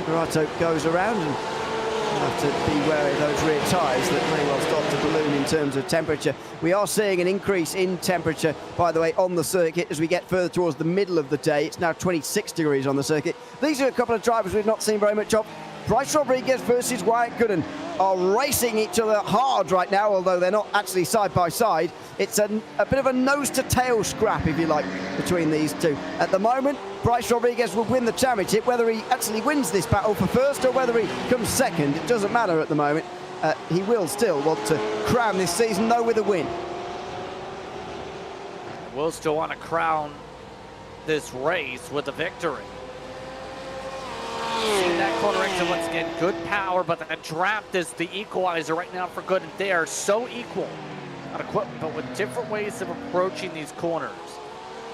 Gregorato goes around and you'll have to be wary of those rear tyres that may well start to balloon in terms of temperature. We are seeing an increase in temperature, by the way, on the circuit as we get further towards the middle of the day. It's now 26 degrees on the circuit. These are a couple of drivers we've not seen very much of. Bryce Rodriguez versus Wyatt Gooden are racing each other hard right now, although they're not actually side by side. It's a bit of a nose-to-tail scrap, if you like, between these two. At the moment, Bryce Rodriguez will win the championship. Whether he actually wins this battle for first or whether he comes second, it doesn't matter at the moment. He will still want to crown this season, though, with a win. We'll still want to crown this race with a victory. See that corner exit once again, good power, but that draft is the equalizer right now for Gooden. They are so equal, not equipped, but with different ways of approaching these corners,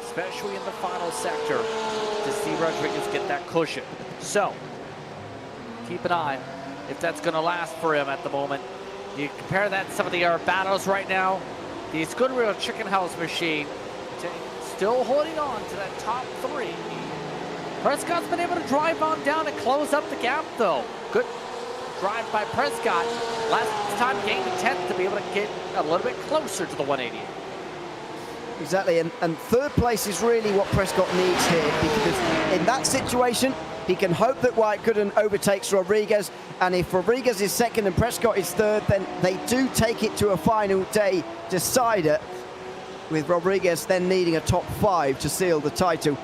especially in the final sector, to see Rodriguez get that cushion. So, keep an eye if that's going to last for him at the moment. You compare that to some of the battles right now, the Scuderia Chicken House machine still holding on to that top 3. Prescott's been able to drive on down and close up the gap, though. Good drive by Prescott. Last time gained a 10th to be able to get a little bit closer to the 180. Exactly, and third place is really what Prescott needs here, because in that situation, he can hope that Wyatt Gooden overtakes Rodriguez, and if Rodriguez is second and Prescott is third, then they do take it to a final day decider, with Rodriguez then needing a top 5 to seal the title.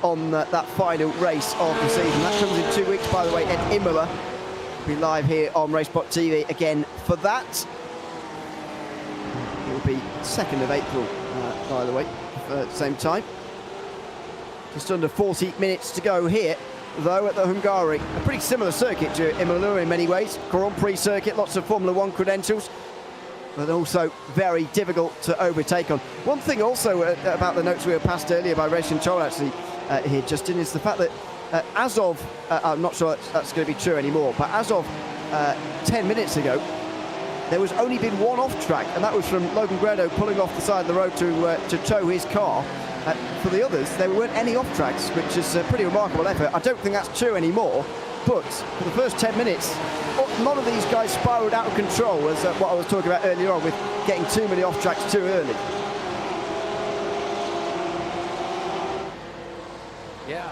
On that final race of the season. That comes in 2 weeks, by the way, at Imola. We'll be live here on RaceSpotTV again for that. will be 2nd of April, by the way, same time. Just under 40 minutes to go here, though, at the Hungaroring. A pretty similar circuit to Imola in many ways. Grand Prix circuit, lots of Formula 1 credentials, but also very difficult to overtake on. One thing also about the notes we were passed earlier by Race Control, actually, here, Justin, is the fact that as of, I'm not sure that's going to be true anymore, but as of 10 minutes ago, there was only been one off-track, and that was from Logan Gredo pulling off the side of the road to tow his car. For the others, there weren't any off-tracks, which is a pretty remarkable effort. I don't think that's true anymore, but for the first 10 minutes, none of these guys spiraled out of control, as what I was talking about earlier on with getting too many off-tracks too early. Yeah.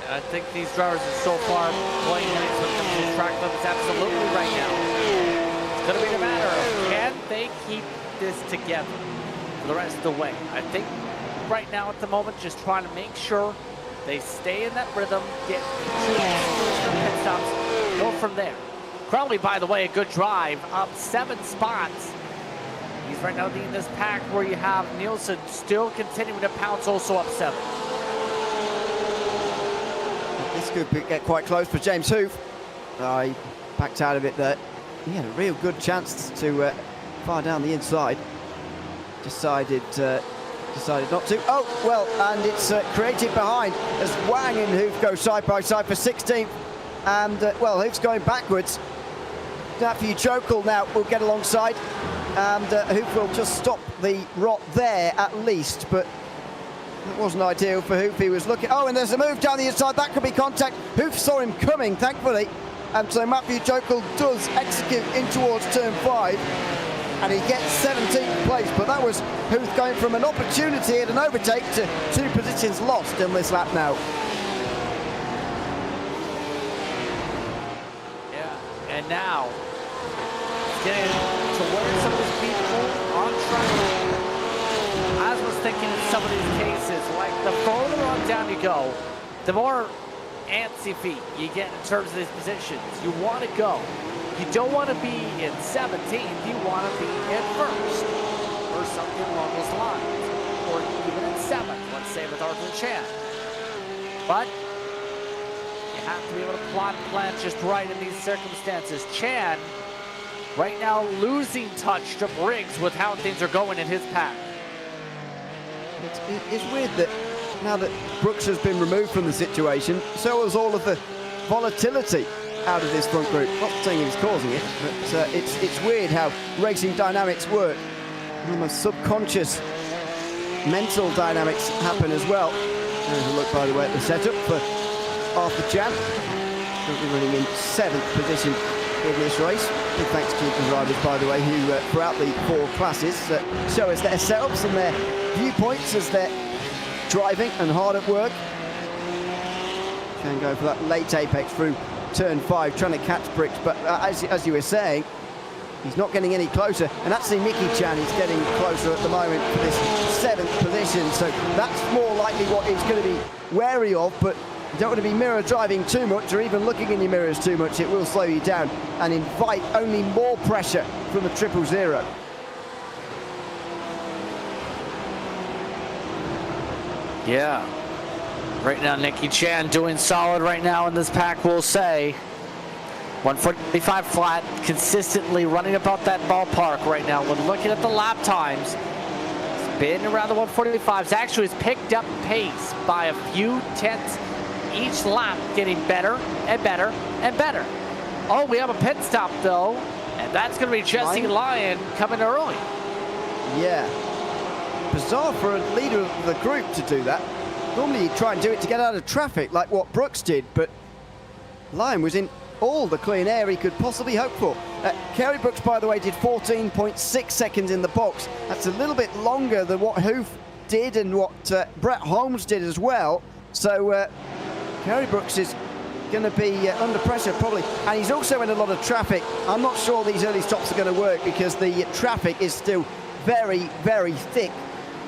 I think these drivers are so far playing nice when it comes to track limits, absolutely right now. It's going to be a matter of can they keep this together for the rest of the way. I think right now at the moment, just trying to make sure they stay in that rhythm, get pit stops, go from there. Crowley, by the way, a good drive, up 7 spots. He's right now leading this pack where you have Nielsen still continuing to pounce, also up 7. This could get quite close for James Hoof. He backed out of it there. He had a real good chance to fire down the inside. Decided not to. Oh, well, and it's created behind as Wang and Hoof go side by side for 16th. And, well, Hoof's going backwards. Matthew Jokel now will get alongside. And Hoof will just stop the rot there at least. But it wasn't ideal for Hoof. He was looking. Oh, and there's a move down the inside. That could be contact. Hoof saw him coming, thankfully. And so Matthew Jokel does execute in towards turn 5. And he gets 17th place, but that was Hoof going from an opportunity at an overtake to 2 positions lost in this lap now. Yeah, and now getting to where some of these people on track. I was thinking in some of these cases, like the further on down you go, the more antsy feet you get in terms of these positions. You want to go. You don't want to be in 17th, you want to be in 1st, or something along those lines, or even in 7th, let's say with Arthur Chan. But you have to be able to plot and plan just right in these circumstances. Chan, right now, losing touch to Briggs with how things are going in his pack. It's weird that now that Brooks has been removed from the situation, so has all of the volatility out of this front group. Not saying he was causing it, but it's weird how racing dynamics work. Almost subconscious mental dynamics happen as well. There's a look, by the way, at the setup for Arthur Chan. Currently running in 7th position in this race. Big thanks to the drivers, by the way, who throughout the 4 classes show us their setups and their viewpoints as they're driving and hard at work. Chan going for that late apex through turn 5, trying to catch Briggs, but as you were saying, he's not getting any closer, and actually Mickey Chan is getting closer at the moment for this 7th position, so that's more likely what he's going to be wary of. But you don't want to be mirror driving too much or even looking in your mirrors too much. It will slow you down and invite only more pressure from the 000. Yeah. Right now, Nicky Chan doing solid right now in this pack, we'll say. 145 flat, consistently running about that ballpark right now. When looking at the lap times, it's been around the 145s. Actually, it's picked up pace by a few tenths each lap, getting better and better and better. Oh, we have a pit stop, though, and that's going to be Jesse Lyon coming early. Yeah. Bizarre for a leader of the group to do that. Normally you try and do it to get out of traffic like what Brooks did, but Lyon was in all the clean air he could possibly hope for. Kerry Brooks, by the way, did 14.6 seconds in the box. That's a little bit longer than what Hoof did and what Brett Holmes did as well. So Kerry Brooks is going to be under pressure probably, and he's also in a lot of traffic. I'm not sure these early stops are going to work because the traffic is still very, very thick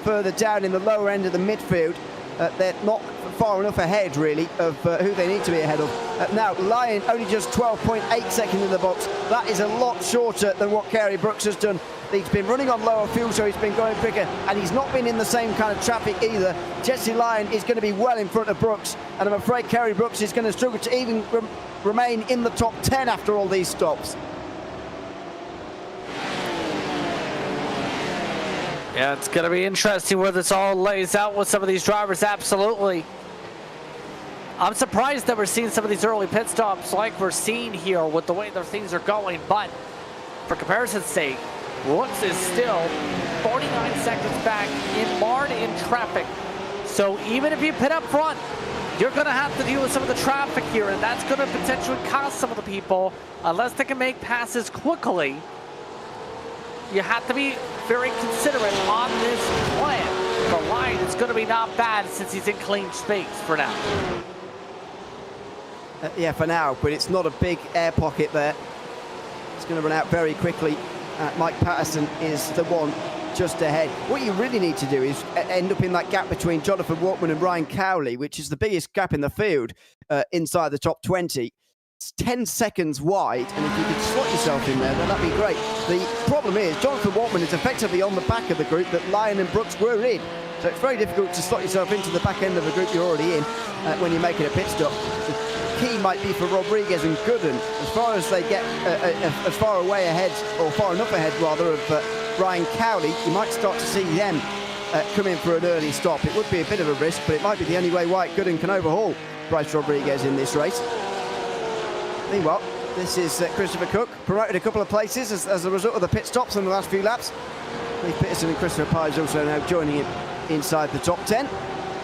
further down in the lower end of the midfield. they're not far enough ahead, really, of who they need to be ahead of. Now, Lyon only just 12.8 seconds in the box. That is a lot shorter than what Kerry Brooks has done. He's been running on lower fuel, so he's been going quicker, and he's not been in the same kind of traffic either. Jesse Lyon is going to be well in front of Brooks, and I'm afraid Kerry Brooks is going to struggle to even remain in the top 10 after all these stops. Yeah, it's going to be interesting where this all lays out with some of these drivers, absolutely. I'm surprised that we're seeing some of these early pit stops like we're seeing here with the way their things are going, but for comparison's sake, Brooks is still 49 seconds back marred in traffic. So even if you pit up front, you're going to have to deal with some of the traffic here, and that's going to potentially cost some of the people, unless they can make passes quickly. You have to be very considerate on this plan. The line is going to be not bad since he's in clean space for now. Yeah, for now, but it's not a big air pocket there. It's going to run out very quickly. Mike Patterson is the one just ahead. What you really need to do is end up in that gap between Jonathan Wortman and Ryan Cowley, which is the biggest gap in the field inside the top 20. It's 10 seconds wide, and if you could slot yourself in there, then that'd be great. The problem is Jonathan Wortman is effectively on the back of the group that Lyon and Brooks were in. So it's very difficult to slot yourself into the back end of the group you're already in when you're making a pit stop. The key might be for Rodriguez and Gooden, as far as they get as far away ahead, or far enough ahead rather, of Ryan Cowley, you might start to see them come in for an early stop. It would be a bit of a risk, but it might be the only way Wyatt Gooden can overhaul Bryce Rodriguez in this race. Meanwhile, this is Christopher Cook, promoted a couple of places as a result of the pit stops in the last few laps. Lee Peterson and Christopher Pye also now joining him inside the top 10.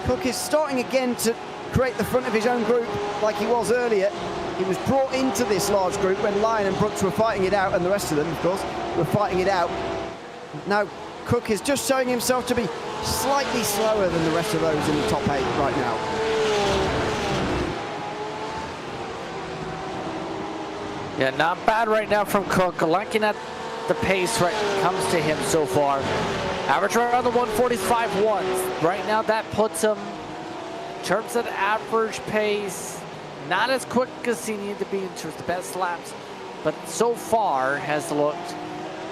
Cook is starting again to create the front of his own group like he was earlier. He was brought into this large group when Lyon and Brooks were fighting it out, and the rest of them, of course, were fighting it out. Now, Cook is just showing himself to be slightly slower than the rest of those in the top 8 right now. Yeah, not bad right now from Cook. Looking at the pace right comes to him so far. Average around the 145 ones. Right now that puts him, in terms of average pace, not as quick as he needed to be in terms of the best laps, but so far has looked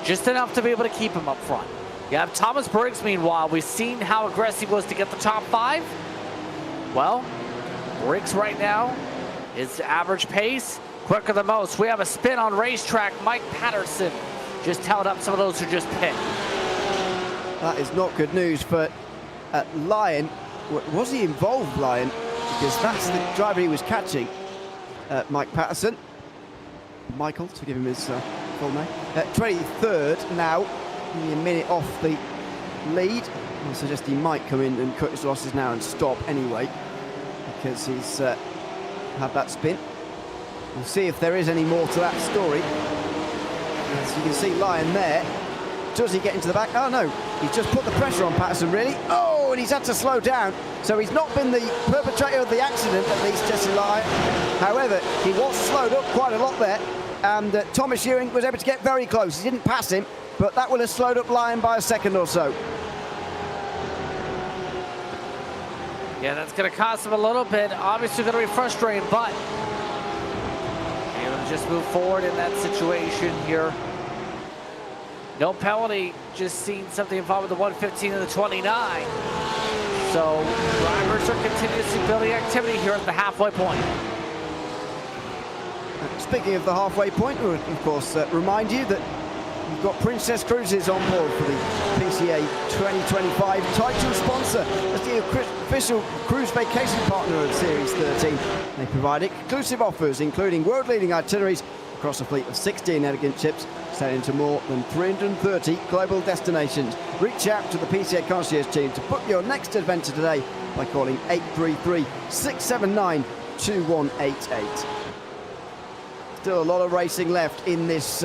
just enough to be able to keep him up front. You have Thomas Briggs, meanwhile. We've seen how aggressive he was to get the top 5. Well, Briggs right now, his average pace, quicker than most. We have a spin on racetrack. Mike Patterson just held up some of those who just pit. That is not good news for Lyon. Was he involved, Lyon? Because that's the driver he was catching. Mike Patterson. Michael, to give him his full name. 23rd now, only a minute off the lead. I suggest he might come in and cut his losses now and stop anyway, because he's had that spin. We'll see if there is any more to that story. As you can see Lyon there. Does he get into the back? Oh no, he's just put the pressure on Patterson, really. Oh, and he's had to slow down. So he's not been the perpetrator of the accident, at least, Jesse Lyon. However, he was slowed up quite a lot there. And Thomas Ewing was able to get very close. He didn't pass him, but that will have slowed up Lyon by a second or so. Yeah, that's going to cost him a little bit. Obviously going to be frustrating, but able to just move forward in that situation here. No penalty, just seen something involved with the 115 and the 29. So drivers are continuously building activity here at the halfway point. Speaking of the halfway point, we'll of course remind you that we've got Princess Cruises on board for the PCA 2025 title sponsor as the official cruise vacation partner of Series 13. They provide exclusive offers, including world-leading itineraries across a fleet of 16 elegant ships, sailing to more than 330 global destinations. Reach out to the PCA concierge team to book your next adventure today by calling 833-679-2188. Still a lot of racing left in this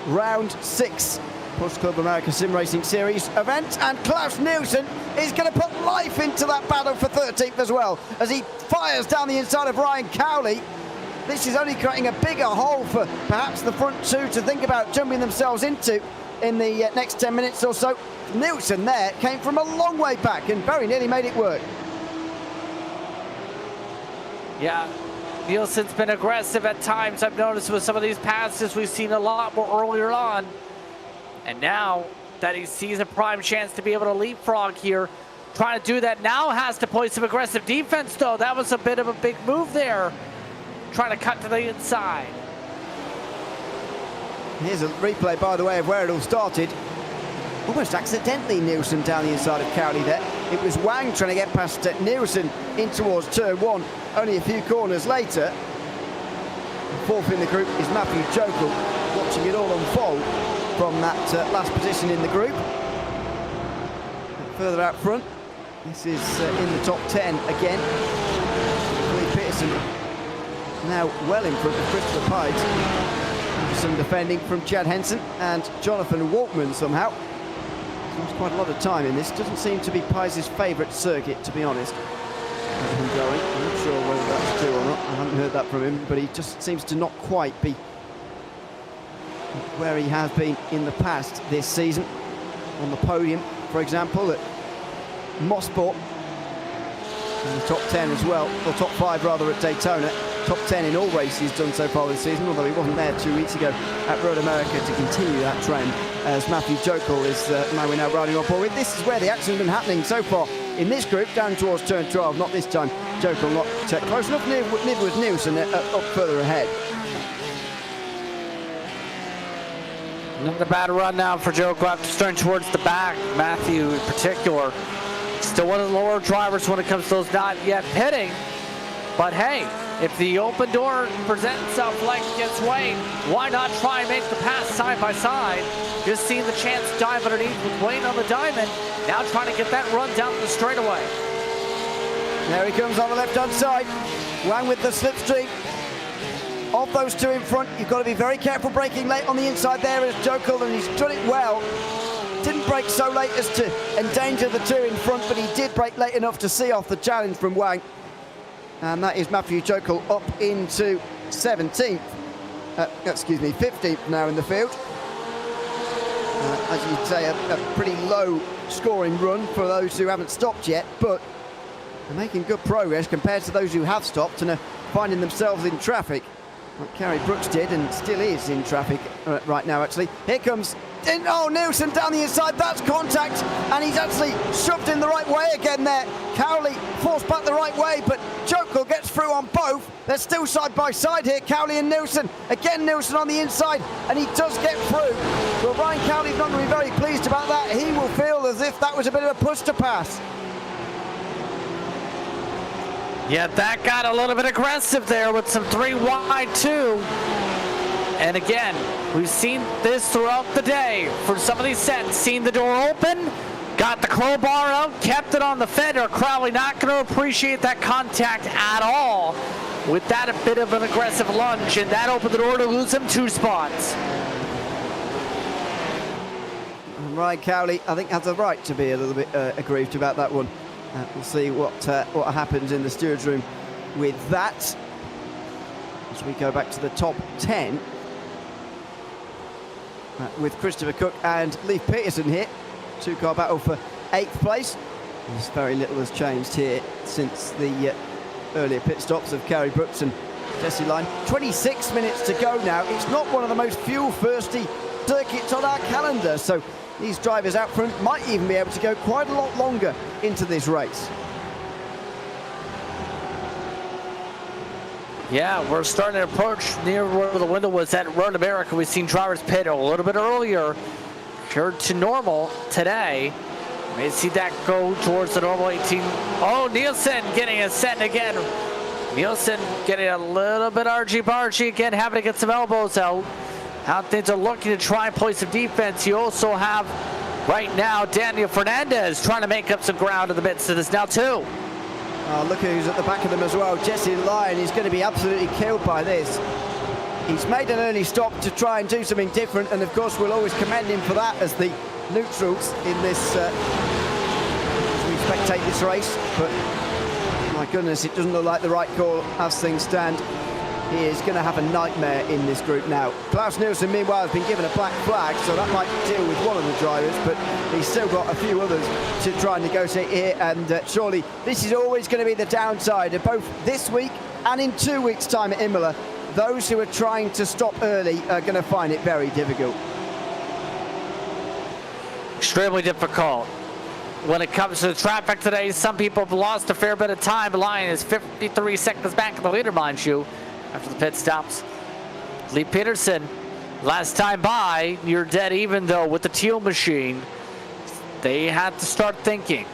round 6 Push Club America Sim Racing Series event, and Klaus Nielsen is going to put life into that battle for 13th as well as he fires down the inside of Ryan Cowley. This is only creating a bigger hole for perhaps the front two to think about jumping themselves into. in the next 10 minutes or so. Nielsen there came from a long way back and very nearly made it work. Yeah, Nielsen's been aggressive at times. I've noticed with some of these passes we've seen a lot more earlier on. And now that he sees a prime chance to be able to leapfrog here, trying to do that now, has to play some aggressive defense though. That was a bit of a big move there, trying to cut to the inside. Here's a replay, by the way, of where it all started. Almost accidentally, Nielsen down the inside of Cowley there. It was Wang trying to get past Nielsen in towards turn one. Only a few corners later. Fourth in the group is Matthew Jokel, watching it all unfold from that last position in the group. Further out front, this is in the top 10 again. Lee Peterson now well in front of Christopher Pides. Some defending from Chad Henson and Jonathan Waltman somehow. Seems quite a lot of time in this. Doesn't seem to be Pies' favourite circuit, to be honest. Hungaroring. I'm not sure whether that's true or not. I haven't heard that from him, but he just seems to not quite be where he has been in the past this season. On the podium, for example, at Mosport. In the top 10 as well, or top 5 rather, at Daytona. Top 10 in all races done so far this season, although he wasn't there 2 weeks ago at Road America to continue that trend, as Matthew Jokel is we're now riding on board with. This is where the action's been happening so far in this group, down towards turn 12. Not this time. Jokel not close enough, neither was Nielsen up further ahead. Not a bad run now for Jokel after starting towards the back. Matthew in particular, still one of the lower drivers when it comes to those not yet pitting. But hey, if the open door presents itself like against Wayne, why not try and make the pass side by side? Just seeing the chance to dive underneath with Wayne on the diamond. Now trying to get that run down the straightaway. There he comes on the left-hand side. Wang with the slipstream. Of those two in front, you've got to be very careful braking late on the inside there as Jokel, and he's done it well. Didn't brake so late as to endanger the two in front, but he did brake late enough to see off the challenge from Wang. And that is Matthew Jokel up into 17th. 15th now in the field. As you'd say, a pretty low scoring run for those who haven't stopped yet, but they're making good progress compared to those who have stopped and are finding themselves in traffic, like Kerry Brooks did and still is in traffic right now, actually. Here comes Nielsen down the inside. That's contact, and he's actually shoved in the right way again there. Cowley forced back the right way, but Jokel gets through on both. They're still side by side here, Cowley and Nielsen. Again, Nielsen on the inside, and he does get through. Well, Ryan Cowley's not going to be very pleased about that. He will feel as if that was a bit of a push to pass. Yeah, that got a little bit aggressive there with some 3 wide too. And again, we've seen this throughout the day for some of these sets. Seen the door open, got the crowbar out, kept it on the fender. Crowley not going to appreciate that contact at all with that a bit of an aggressive lunge, and that opened the door to lose him 2 spots. And Ryan Cowley, I think, has a right to be a little bit aggrieved about that one. We'll see what happens in the stewards' room with that. As we go back to the top 10. With Christopher Cook and Leif Peterson here. 2-car battle for 8th place. There's very little has changed here since the earlier pit stops of Kerry Brooks and Jesse Line. 26 minutes to go now. It's not one of the most fuel-thirsty circuits on our calendar, so these drivers out front might even be able to go quite a lot longer into this race. Yeah, we're starting to approach near where the window was at Road America. We've seen drivers pit a little bit earlier, compared to normal today. May see that go towards the normal 18. Oh, Nielsen getting a set again. Nielsen getting a little bit argy-bargy again, having to get some elbows out. How things are looking to try and play some defense. You also have right now Daniel Fernandez trying to make up some ground in the midst of this now too. Look who's at the back of them as well. Jesse Lyon is going to be absolutely killed by this. He's made an early stop to try and do something different, and of course we'll always commend him for that as the neutrals in this as we spectate this race. But my goodness, it doesn't look like the right call as things stand. he is going to have a nightmare in this group now. Klaus Nielsen, meanwhile, has been given a black flag, so that might deal with one of the drivers, but he's still got a few others to try and negotiate here, and surely this is always going to be the downside of both this week and in 2 weeks' time at Imola. Those who are trying to stop early are going to find it very difficult. Extremely difficult. When it comes to the traffic today, some people have lost a fair bit of time. Lion is 53 seconds back in the leader, mind you, after the pit stops. Lee Peterson, last time by, you're dead even though with the teal machine. They had to start thinking,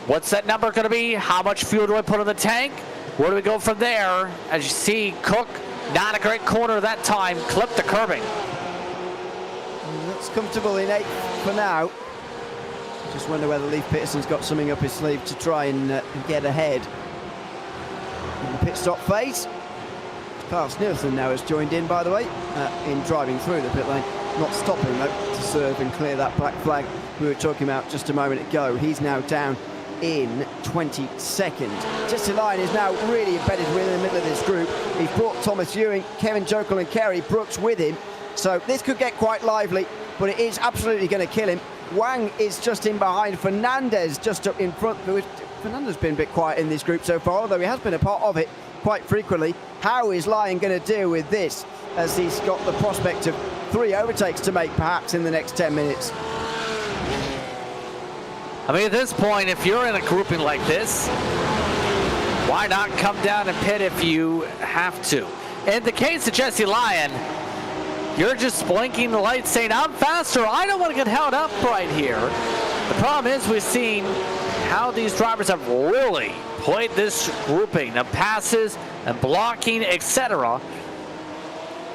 what's that number going to be? How much fuel do I put in the tank? Where do we go from there? As you see, Cook, not a great corner that time, clipped the curbing. Looks comfortable in 8th for now. Just wonder whether Leif Peterson's got something up his sleeve to try and get ahead. In the pit stop phase. Klaus Nielsen now has joined in, by the way, in driving through the pit lane. Not stopping, though, to serve and clear that black flag we were talking about just a moment ago. He's now down in 22nd. Jesse Lyon is now really embedded within the middle of this group. He's brought Thomas Ewing, Kevin Jokel and Kerry Brooks with him. So this could get quite lively, but it is absolutely going to kill him. Wang is just in behind. Fernandez just up in front. Fernandez has been a bit quiet in this group so far, although he has been a part of it quite frequently. How is Lyon going to deal with this, as he's got the prospect of 3 overtakes to make perhaps in the next 10 minutes? I mean, at this point, if you're in a grouping like this, why not come down and pit if you have to? In the case of Jesse Lyon, you're just blinking the lights saying, I'm faster, I don't want to get held up right here. The problem is we've seen how these drivers have really played this grouping of passes and blocking, etc.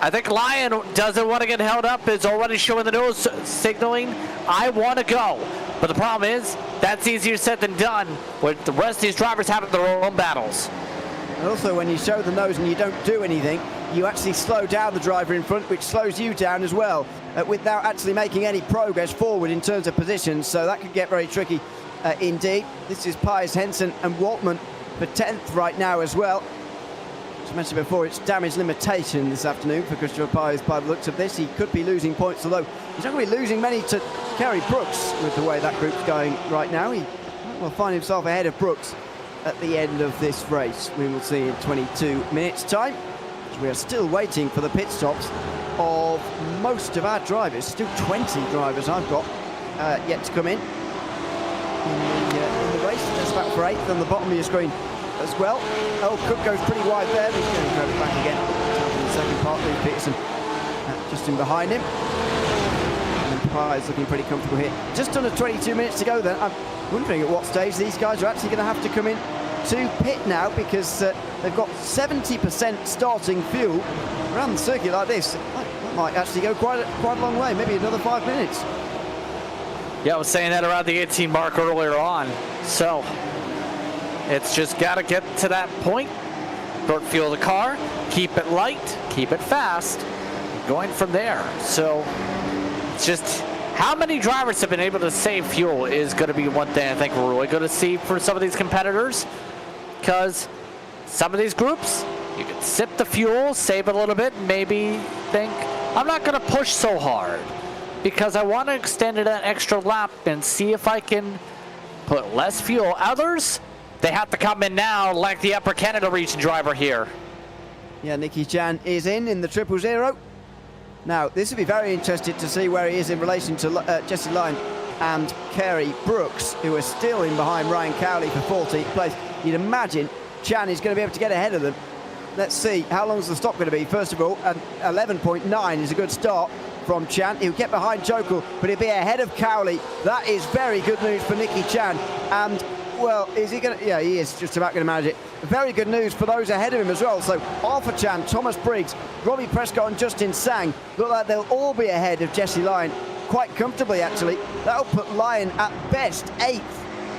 I think Lyon doesn't want to get held up, is already showing the nose signaling, I want to go. But the problem is, that's easier said than done, with the rest of these drivers having their own battles. And also, when you show the nose and you don't do anything, you actually slow down the driver in front, which slows you down as well, without actually making any progress forward in terms of positions. So that could get very tricky indeed. This is Piers, Henson and Waltman for 10th right now as well. As I mentioned before, it's damage limitation this afternoon for Christopher Piers by the looks of this. He could be losing points, although he's not going to be losing many to Kerry Brooks with the way that group's going right now. He will find himself ahead of Brooks at the end of this race. We will see in 22 minutes time. We are still waiting for the pit stops of most of our drivers. Still 20 drivers I've got yet to come in the race. That's about for 8th on the bottom of your screen as well. Oh, Cook goes pretty wide there. He's going to go back again in the second part. Lee Peterson just in behind him. And Pies looking pretty comfortable here. Just under 22 minutes to go then. I'm wondering at what stage these guys are actually going to have to come in to pit now, because they've got 70% starting fuel around the circuit like this. That might actually go quite a long way, maybe another 5 minutes. Yeah, I was saying that around the 18 mark earlier on. So it's just got to get to that point. Burn fuel the car, keep it light, keep it fast, going from there. So it's just how many drivers have been able to save fuel is going to be one thing I think we're really going to see for some of these competitors. Because some of these groups, you can sip the fuel, save it a little bit, maybe think, I'm not going to push so hard because I want to extend it an extra lap and see if I can put less fuel. Others, they have to come in now, like the Upper Canada region driver here. Yeah, Nicky Chan is in the 000. Now, this will be very interesting to see where he is in relation to Jesse Lyon and Kerry Brooks, who are still in behind Ryan Cowley for 14th place. You'd imagine Chan is going to be able to get ahead of them. Let's see, how long is the stop going to be? First of all, 11.9 is a good start from Chan. He'll get behind Jokel, but he'll be ahead of Cowley. That is very good news for Nicky Chan. And, well, is he going to... Yeah, he is just about going to manage it. Very good news for those ahead of him as well. So Arthur Chan, Thomas Briggs, Robbie Prescott and Justin Sang look like they'll all be ahead of Jesse Lyon quite comfortably, actually. That'll put Lyon at best 8th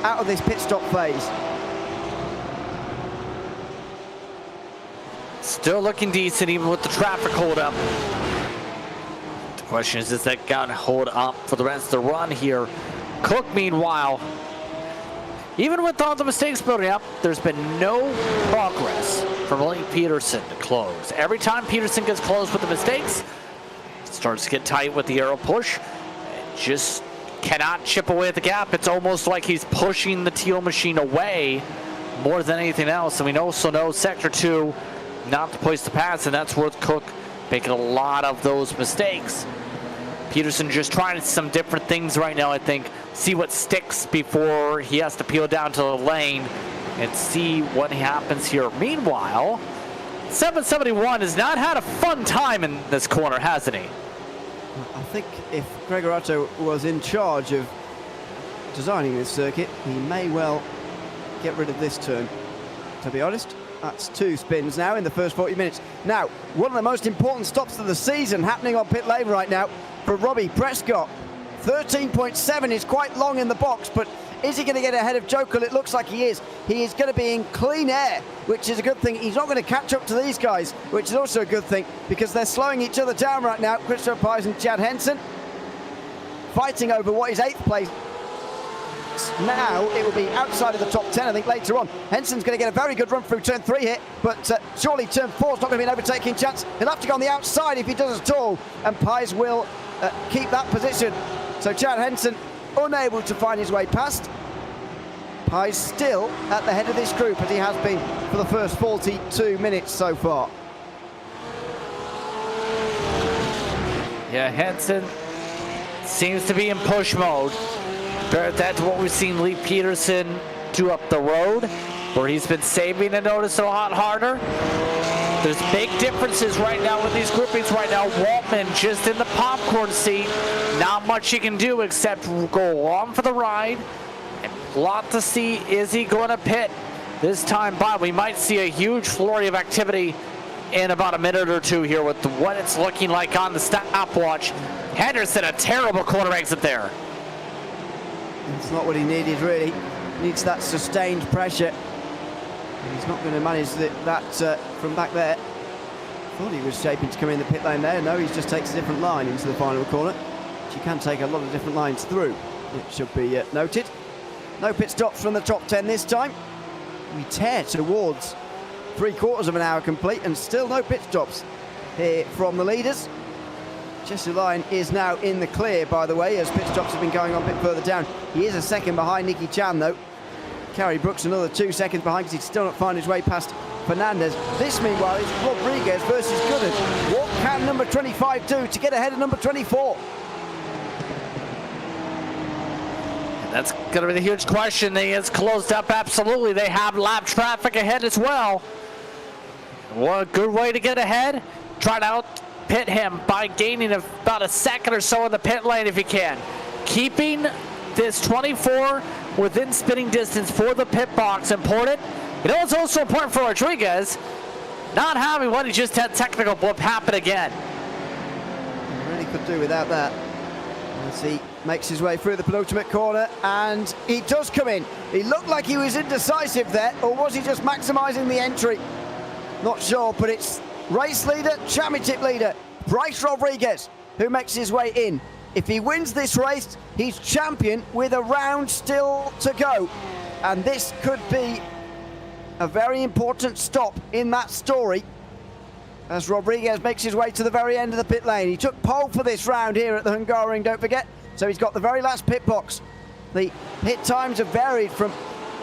out of this pit stop phase. Still looking decent even with the traffic hold up. The question is that got to hold up for the rest of the run here? Cook, meanwhile, even with all the mistakes building up, there's been no progress from Blake Peterson to close. Every time Peterson gets close with the mistakes, it starts to get tight with the arrow push. It just cannot chip away at the gap. It's almost like he's pushing the teal machine away more than anything else. And we also know Sector 2 not the place to pass, and that's worth Cook making a lot of those mistakes. Peterson just trying some different things right now, I think. See what sticks before he has to peel down to the lane and see what happens here. Meanwhile, 771 has not had a fun time in this corner, hasn't he? I think if Gregorato was in charge of designing this circuit, he may well get rid of this turn. To be honest, that's 2 spins now in the first 40 minutes. Now, one of the most important stops of the season happening on pit lane right now for Robbie Prescott. 13.7 is quite long in the box, but is he going to get ahead of Jokel? It looks like he is. He is going to be in clean air, which is a good thing. He's not going to catch up to these guys, which is also a good thing, because they're slowing each other down right now. Christopher Pies and Chad Henson fighting over what is 8th place. Now it will be outside of the top 10, I think, later on. Henson's going to get a very good run through turn 3 here, but surely turn 4 is not going to be an overtaking chance. He'll have to go on the outside if he does at all, and Pies will keep that position. So Chad Henson unable to find his way past. Pies still at the head of this group, as he has been for the first 42 minutes so far. Yeah, Henson seems to be in push mode. That's what we've seen Lee Peterson do up the road, where he's been saving the notice a lot harder. There's big differences right now with these groupings right now. Waltman just in the popcorn seat. Not much he can do except go along for the ride. And a lot to see. Is he going to pit this time by? We might see a huge flurry of activity in about a minute or two here with what it's looking like on the stopwatch. Henderson, a terrible corner exit there. It's not what he needed, really. He needs that sustained pressure. And he's not going to manage that from back there. Thought he was shaping to come in the pit lane there. No, he just takes a different line into the final corner. But you can take a lot of different lines through. It should be noted. No pit stops from the top 10 this time. We tear towards 3/4 of an hour complete, and still no pit stops here from the leaders. Jesse Lyon is now in the clear, by the way, as pit stops have been going on a bit further down. He is a second behind Nicky Chan, though. Kerry Brooks another 2 seconds behind, because he's still not finding his way past Fernandez. This, meanwhile, is Rodriguez versus Gooden. What can number 25 do to get ahead of number 24? That's going to be the huge question. He is closed up, absolutely. They have lap traffic ahead as well. What a good way to get ahead. Try to outpit him by gaining about a second or so in the pit lane if you can. Keeping this 24 within spinning distance for the pit box important. You know, it's also important for Rodriguez not having what he just had technical blip happen again. He really could do without that. As he makes his way through the penultimate corner, and he does come in. He looked like he was indecisive there, or was he just maximising the entry? Not sure, but it's race leader, championship leader, Bryce Rodriguez, who makes his way in. If he wins this race, he's champion with a round still to go. And this could be a very important stop in that story, as Rodriguez makes his way to the very end of the pit lane. He took pole for this round here at the Hungaroring, don't forget. So he's got the very last pit box. The pit times have varied from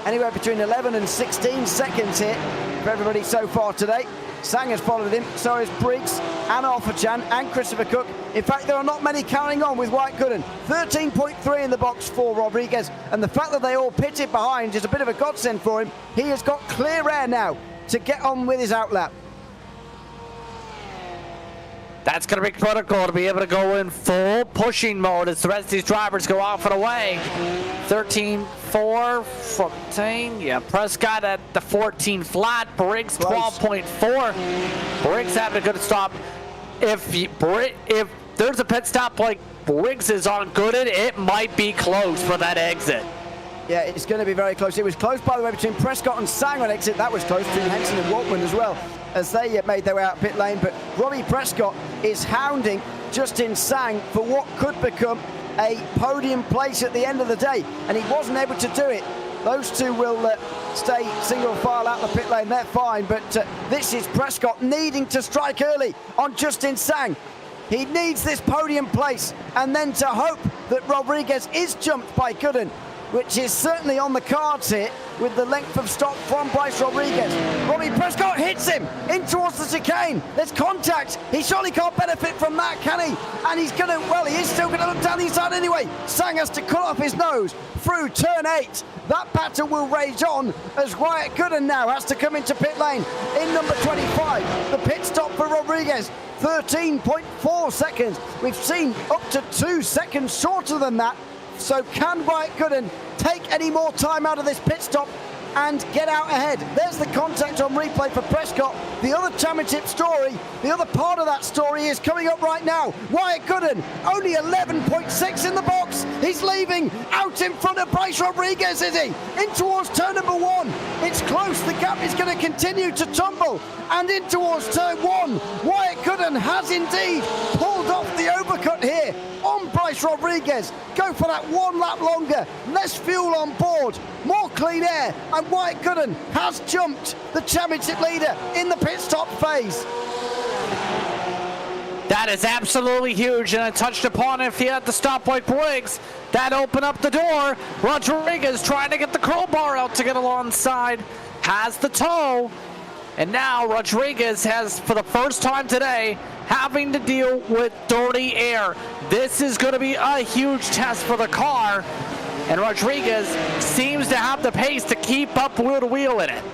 anywhere between 11 and 16 seconds here for everybody so far today. Sang has followed him, so has Briggs and Alphachan and Christopher Cook. In fact, there are not many carrying on with White Gooden. 13.3 in the box for Rodriguez, and the fact that they all pitted behind is a bit of a godsend for him. He has got clear air now to get on with his outlap. That's going to be critical to be able to go in full pushing mode as the rest of these drivers go off and away. 13.4, 14, yeah, Prescott at the 14 flat, Briggs 12.4. Briggs having a good stop. If there's a pit stop like Briggs is on Gooden, it might be close for that exit. Yeah, it's going to be very close. It was close, by the way, between Prescott and Sang on exit. That was close between Henson and Waltman as well, as they made their way out pit lane. But Robbie Prescott is hounding Justin Sang for what could become a podium place at the end of the day, and he wasn't able to do it Those two will stay single file out the pit lane. They're fine, but this is Prescott needing to strike early on Justin Sang. He needs this podium place and then to hope that Rodriguez is jumped by Gooden, which is certainly on the cards here with the length of stop from Bryce Rodriguez. Robbie Prescott hits him in towards the chicane. There's contact. He surely can't benefit from that, can he? And he's going to, well, he is still going to look down the inside anyway. Sang has to cut off his nose through turn 8. That battle will rage on as Wyatt Gooden now has to come into pit lane in number 25. The pit stop for Rodriguez, 13.4 seconds. We've seen up to 2 seconds shorter than that. So can Wyatt Gooden take any more time out of this pit stop and get out ahead? There's the contact on replay for Prescott. The other championship story, the other part of that story is coming up right now. Wyatt Gooden, only 11.6 in the box. He's leaving out in front of Bryce Rodriguez, is he? In towards turn number 1. It's close. The gap is going to continue to tumble. And in towards turn 1. Wyatt Gooden has indeed pulled off the overcut here on Bryce Rodriguez. Go for that 1 lap longer. Less fuel on board. More clean air. And Wyatt Gooden has jumped the championship leader in the pit stop phase. That is absolutely huge, and I touched upon it if he had the stop like Briggs. That opened up the door. Rodriguez trying to get the crowbar out to get alongside. Has the toe. And now Rodriguez has, for the first time today, having to deal with dirty air. This is going to be a huge test for the car. And Rodriguez seems to have the pace to keep up wheel to wheel in it.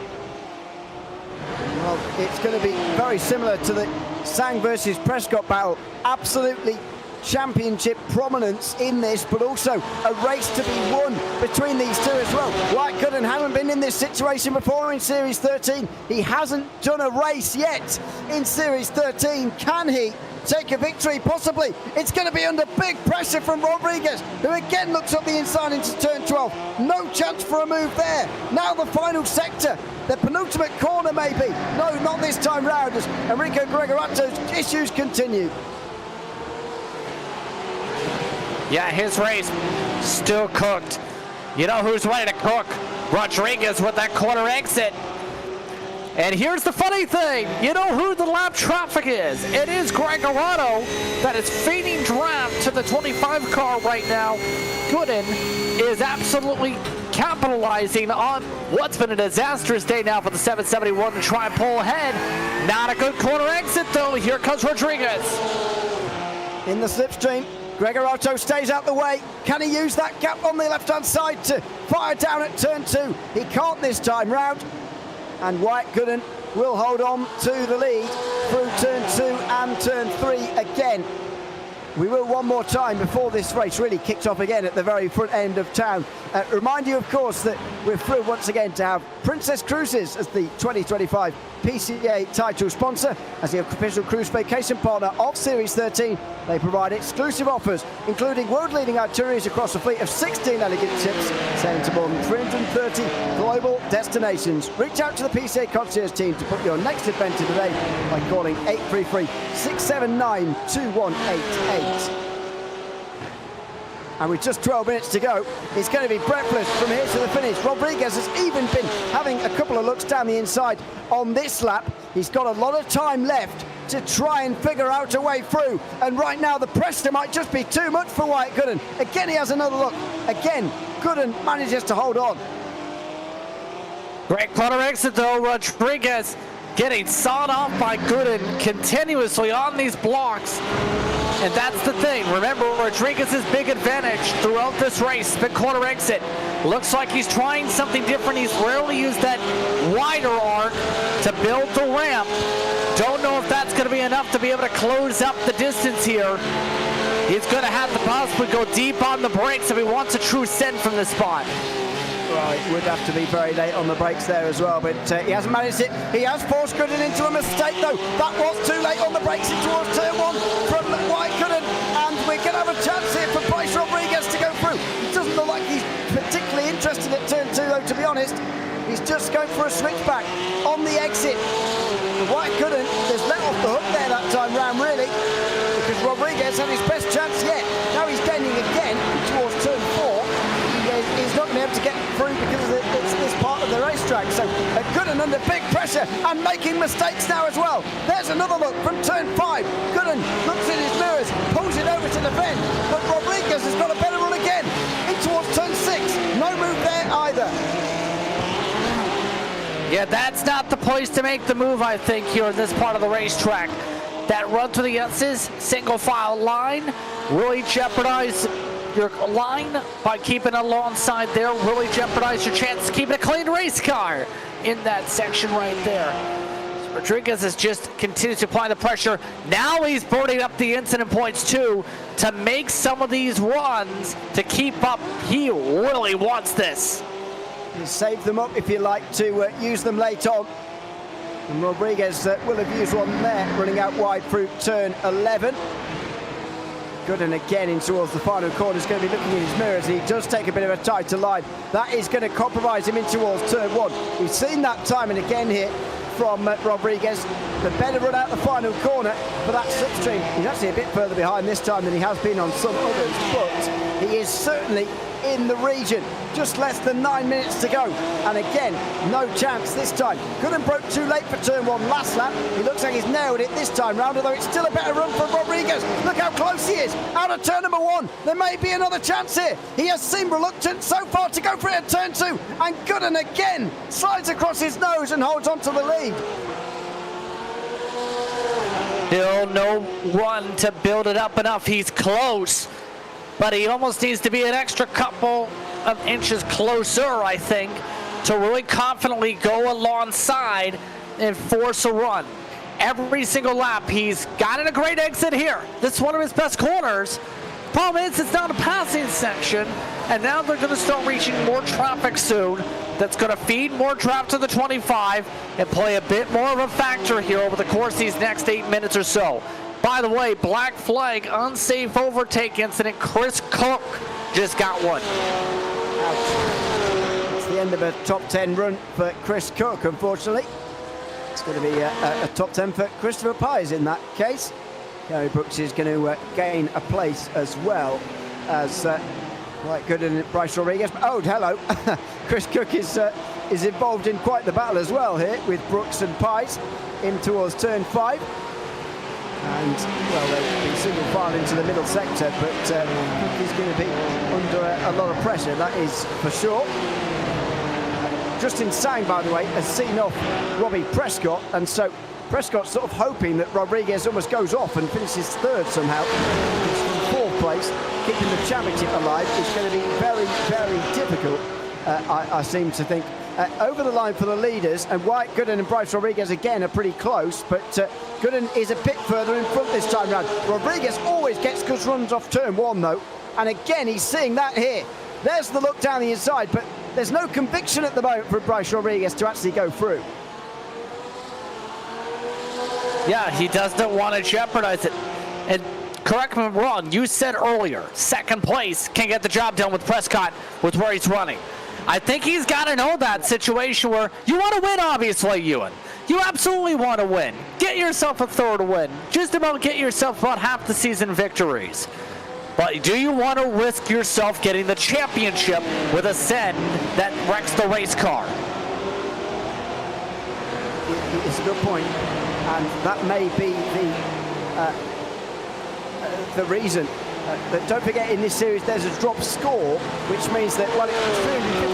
Well, it's going to be very similar to the Sang versus Prescott battle. Absolutely championship prominence in this, but also a race to be won between these two as well. Wyatt Gooden hasn't been in this situation before in Series 13. He hasn't done a race yet in Series 13. Can he take a victory? Possibly. It's going to be under big pressure from Rodriguez, who again looks up the inside into turn 12. No chance for a move there. Now the final sector, the penultimate corner maybe. No, not this time round, as Enrico Gregorato's issues continue. Yeah, his race still cooked. You know who's ready to cook? Rodriguez with that corner exit. And here's the funny thing. You know who the lap traffic is? It is Gregorato that is feeding draft to the 25 car right now. Gooden is absolutely capitalizing on what's been a disastrous day now for the 771 to try and pull ahead. Not a good corner exit though. Here comes Rodriguez. In the slipstream, Gregorato stays out the way. Can he use that gap on the left-hand side to fire down at turn 2? He can't this time round. And Wyatt Gooden will hold on to the lead through turn 2 and turn 3 again. We will one more time before this race really kicks off again at the very front end of town. Remind you, of course, that we're thrilled once again to have Princess Cruises as the 2025 PCA title sponsor. As the official cruise vacation partner of Series 13, they provide exclusive offers, including world-leading itineraries across a fleet of 16 elegant ships, sailing to more than 330 global destinations. Reach out to the PCA concierge team to book your next adventure today by calling 833-679-2188. And with just 12 minutes to go, it's going to be breathless from here to the finish. Rodriguez has even been having a couple of looks down the inside on this lap. He's got a lot of time left to try and figure out a way through. And right now, the pressure might just be too much for Wyatt Gooden. Again, he has another look. Again, Gooden manages to hold on. Great corner exit though. Rodriguez getting sawed off by Gooden continuously on these blocks. And that's the thing. Remember, Rodriguez's big advantage throughout this race, the corner exit. Looks like he's trying something different. He's rarely used that wider arc to build the ramp. Don't know if that's going to be enough to be able to close up the distance here. He's going to have to possibly go deep on the brakes if he wants a true send from this spot. Right, would have to be very late on the brakes there as well, but he hasn't managed it. He has forced Gooden into a mistake though. That was too late on the brakes in towards turn 1 from Wyatt Gooden, and we're going to have a chance here for Bryce Rodriguez to go through. It doesn't look like he's particularly interested at turn 2 though, to be honest. He's just going for a switchback on the exit. Wyatt Gooden has let off the hook there that time round really, because Rodriguez had his best chance yet. Now he's gaining again towards turn 4. He's not going to be able to get through because of racetrack. So Gooden under big pressure and making mistakes now as well. There's another look from turn 5. Gooden looks in his mirrors, pulls it over to defend, but Rodriguez has got a better run again. In towards turn 6. No move there either. Yeah, that's not the place to make the move, I think, here in this part of the racetrack. That run to the S's, single file line, really jeopardize your line by keeping it alongside there, really jeopardize your chance to keep a clean race car in that section right there. So Rodriguez has just continued to apply the pressure. Now he's burning up the incident points too to make some of these runs to keep up. He really wants this. You save them up if you like to use them late on. And Rodriguez will have used one there, running out wide through turn 11. Gooden again in towards the final corner. He's going to be looking in his mirrors. He does take a bit of a tighter line. That is going to compromise him in towards turn 1. We've seen that time and again here from Rodriguez. The better run out the final corner for that slipstream. He's actually a bit further behind this time than he has been on some others, but he is certainly in the region. Just less than 9 minutes to go, and again no chance this time. Gooden broke too late for turn 1 last lap. He looks like he's nailed it this time round, although it's still a better run for Rodriguez. Look how close he is out of turn number 1. There may be another chance here. He has seemed reluctant so far to go for it at turn 2, and Gooden again slides across his nose and holds on to the lead. Still no run to build it up enough. He's close, but he almost needs to be an extra couple of inches closer, I think, to really confidently go alongside and force a run. Every single lap, he's gotten a great exit here. This is one of his best corners. Problem is, it's not a passing section, and now they're going to start reaching more traffic soon. That's going to feed more traffic to the 25 and play a bit more of a factor here over the course of these next 8 minutes or so. By the way, black flag, unsafe overtake incident. Chris Cook just got one. Ouch. It's the end of a top 10 run for Chris Cook, unfortunately. It's going to be a top 10 for Christopher Pies in that case. Gary Brooks is going to gain a place as well as quite good in Bryce Rodriguez. Oh, hello. Chris Cook is involved in quite the battle as well here with Brooks and Pies in towards turn 5. And, well, they'll be single file into the middle sector, but Cook is going to be under a lot of pressure, that is for sure. Justin Sang, by the way, has seen off Robbie Prescott, and so Prescott's sort of hoping that Rodriguez almost goes off and finishes third somehow. He's from 4th place, keeping the championship alive is going to be very, very difficult, I seem to think. Over the line for the leaders, and Wyatt Gooden and Bryce Rodriguez again are pretty close, but Gooden is a bit further in front this time round. Rodriguez always gets good runs off turn 1 though, and again he's seeing that here. There's the look down the inside, but there's no conviction at the moment for Bryce Rodriguez to actually go through. Yeah, he doesn't want to jeopardize it. And correct me if I'm wrong, you said earlier, 2nd place can get the job done with Prescott with where he's running. I think he's got to know that situation where you want to win, obviously, Ewan. You absolutely want to win. Get yourself a 3rd win. Just about get yourself about half the season victories. But do you want to risk yourself getting the championship with a send that wrecks the race car? It's a good point, and that may be the reason. But don't forget, in this series there's a drop score, which means that while it's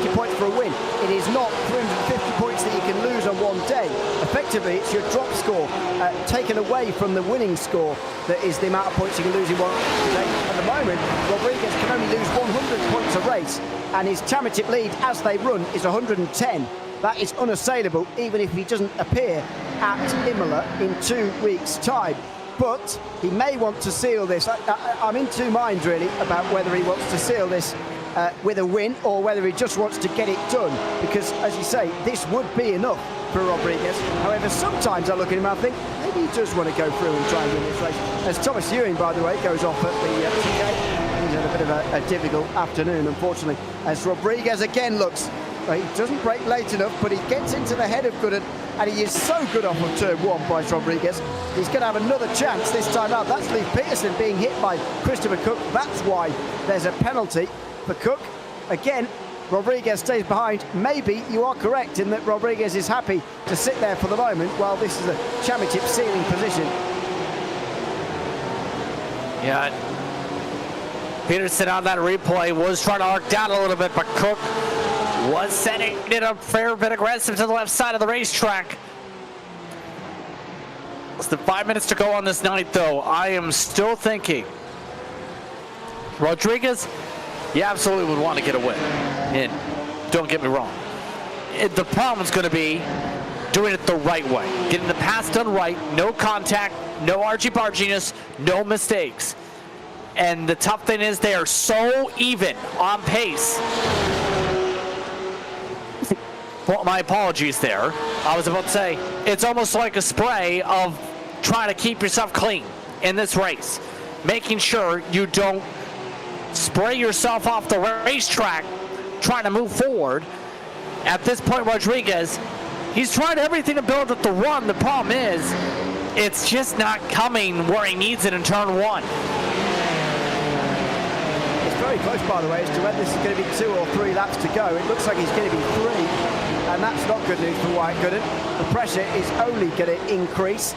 350 points for a win, it is not 350 points that you can lose on one day. Effectively, it's your drop score taken away from the winning score that is the amount of points you can lose in one day. At the moment, Rodriguez can only lose 100 points a race, and his championship lead as they run is 110. That is unassailable, even if he doesn't appear at Imola in 2 weeks' time. But he may want to seal this. I'm in 2 minds, really, about whether he wants to seal this with a win or whether he just wants to get it done. Because, as you say, this would be enough for Rodriguez. However, sometimes I look at him and I think maybe he does want to go through and try and win this race. As Thomas Ewing, by the way, goes off at the PCA. He's had a bit of a difficult afternoon, unfortunately. As Rodriguez again looks, he doesn't brake late enough, but he gets into the head of Gooden, and he is so good off of turn 1, Bryce Rodriguez. He's going to have another chance this time out. That's Lee Peterson being hit by Christopher Cook. That's why there's a penalty for Cook. Again, Rodriguez stays behind. Maybe you are correct in that Rodriguez is happy to sit there for the moment while this is a championship ceiling position. Yeah. Peterson on that replay was trying to arc down a little bit, but Cook was setting it a fair bit aggressive to the left side of the racetrack. Less than 5 minutes to go on this night, though. I am still thinking Rodriguez, you absolutely would want to get a win. And don't get me wrong. The problem is going to be doing it the right way. Getting the pass done right, no contact, no argy-barginess, no mistakes. And the tough thing is they are so even on pace. Well, my apologies there. I was about to say, it's almost like a spray of trying to keep yourself clean in this race. Making sure you don't spray yourself off the racetrack trying to move forward. At this point, Rodriguez, he's tried everything to build up the run. The problem is, it's just not coming where he needs it in turn one. It's very close, by the way, as to whether this is going to be 2 or 3 laps to go. It looks like it's going to be 3, and that's not good news for Wyatt Gooden. The pressure is only going to increase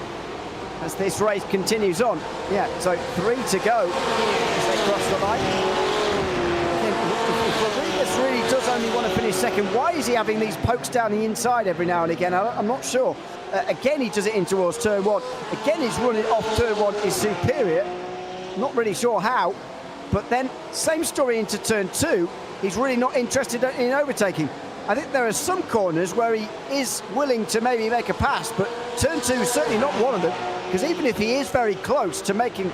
as this race continues on. Yeah, so 3 to go as they cross the line. If Rodriguez really does only want to finish second, why is he having these pokes down the inside every now and again? I'm not sure. Again, he does it in towards turn 1. Again, his running off turn 1 is superior. Not really sure how. But then, same story into turn 2. He's really not interested in overtaking. I think there are some corners where he is willing to maybe make a pass, but turn 2 is certainly not one of them, because even if he is very close to making,